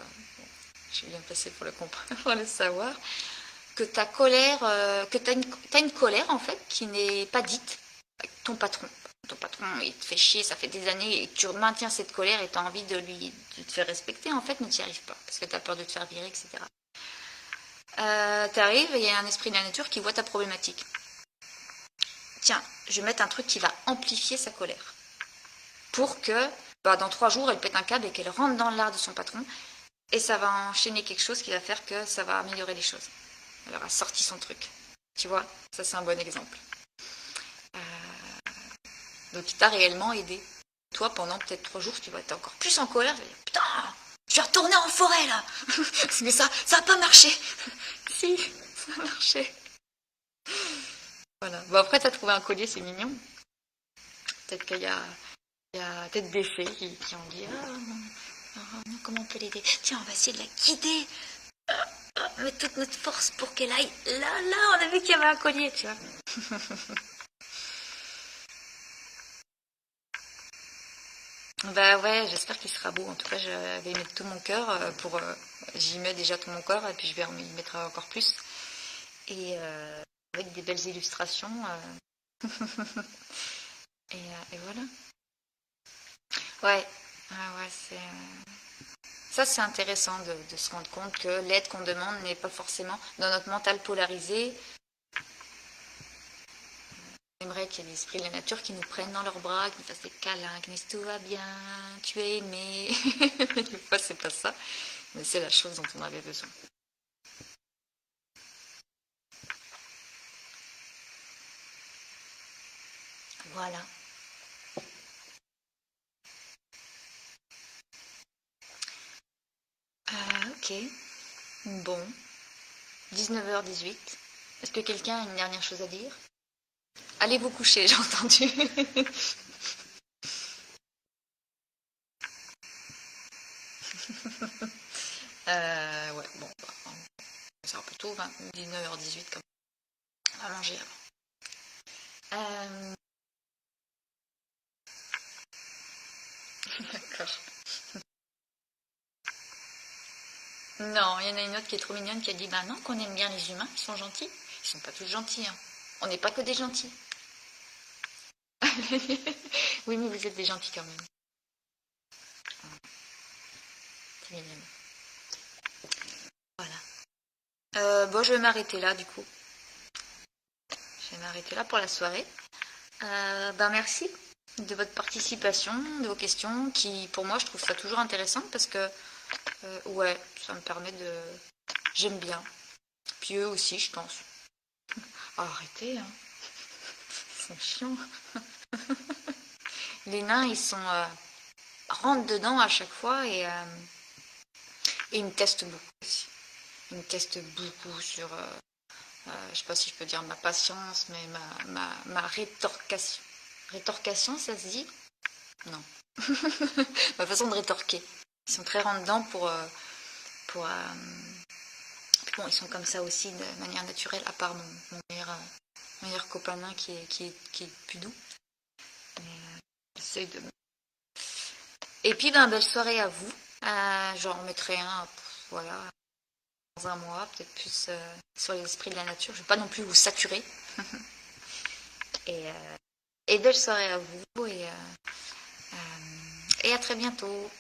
je suis bien placée pour le comprendre, pour le savoir, que ta colère, que t'as une colère en fait qui n'est pas dite avec ton patron. Ton patron, il te fait chier, ça fait des années, et tu maintiens cette colère et tu as envie de te faire respecter, en fait, mais tu n'y arrives pas, parce que tu as peur de te faire virer, etc. Tu arrives et il y a un esprit de la nature qui voit ta problématique. Tiens, je vais mettre un truc qui va amplifier sa colère. Pour que, dans 3 jours, elle pète un câble et qu'elle rentre dans l'art de son patron, et ça va enchaîner quelque chose qui va faire que ça va améliorer les choses. Elle aura sorti son truc. Tu vois, ça c'est un bon exemple. Donc il t'a réellement aidé. Toi, pendant peut-être 3 jours, tu vas être encore plus en colère. Tu vas dire, putain, je vais retourner en forêt là. Parce que ça n'a pas marché. Si, ça a marché. Voilà. Bon, après, tu as trouvé un collier, c'est mignon. Peut-être qu'il y a peut-être des fées qui ont dit, ah non, comment on peut l'aider? Tiens, on va essayer de la guider. mettre toute notre force pour qu'elle aille là, on a vu qu'il y avait un collier, tu vois. Bah ouais, j'espère qu'il sera beau. En tout cas, je vais y mettre tout mon cœur j'y mets déjà tout mon cœur et puis je vais y mettre encore plus. Et avec des belles illustrations. Et voilà. Ouais, ah ouais, ça c'est intéressant de se rendre compte que l'aide qu'on demande n'est pas forcément dans notre mental polarisé. J'aimerais qu'il y ait l'esprit de la nature qui nous prenne dans leurs bras, qui nous fasse des câlins, qui nous dise tout va bien, tu es aimé. Mais des fois c'est pas ça, mais c'est la chose dont on avait besoin. Voilà. Ok. Bon. 19h18. Est-ce que quelqu'un a une dernière chose à dire? Allez vous coucher, j'ai entendu. Ouais, bon, c'est un peu tôt, 19h18 comme on va manger avant. D'accord. Non, il y en a une autre qui est trop mignonne qui a dit, bah non, qu'on aime bien les humains, ils sont gentils. Ils sont pas tous gentils, hein. On n'est pas que des gentils. Oui, mais vous êtes des gentils quand même. C'est mignon. Voilà. Bon, je vais m'arrêter là, du coup. Je vais m'arrêter là pour la soirée. Merci de votre participation, de vos questions, qui, pour moi, je trouve ça toujours intéressant parce que, ouais, ça me permet de... J'aime bien. Puis eux aussi, je pense. Oh, arrêtez, hein. Ils sont chiants. Les nains, ils sont... rentrent dedans à chaque fois et ils me testent beaucoup aussi. Ils me testent beaucoup sur... je sais pas si je peux dire ma patience, mais ma rétorcation. Rétorcation, ça se dit? Non. Ma façon de rétorquer. Ils sont très rentre-dedans pour bon, ils sont comme ça aussi de manière naturelle, à part mon meilleur copain nain qui est plus doux. J'essaie de... Et puis, belle soirée à vous. J'en remettrai un, voilà, dans un mois, peut-être plus sur l'esprit de la nature. Je ne vais pas non plus vous saturer. Et belle soirée à vous et à très bientôt.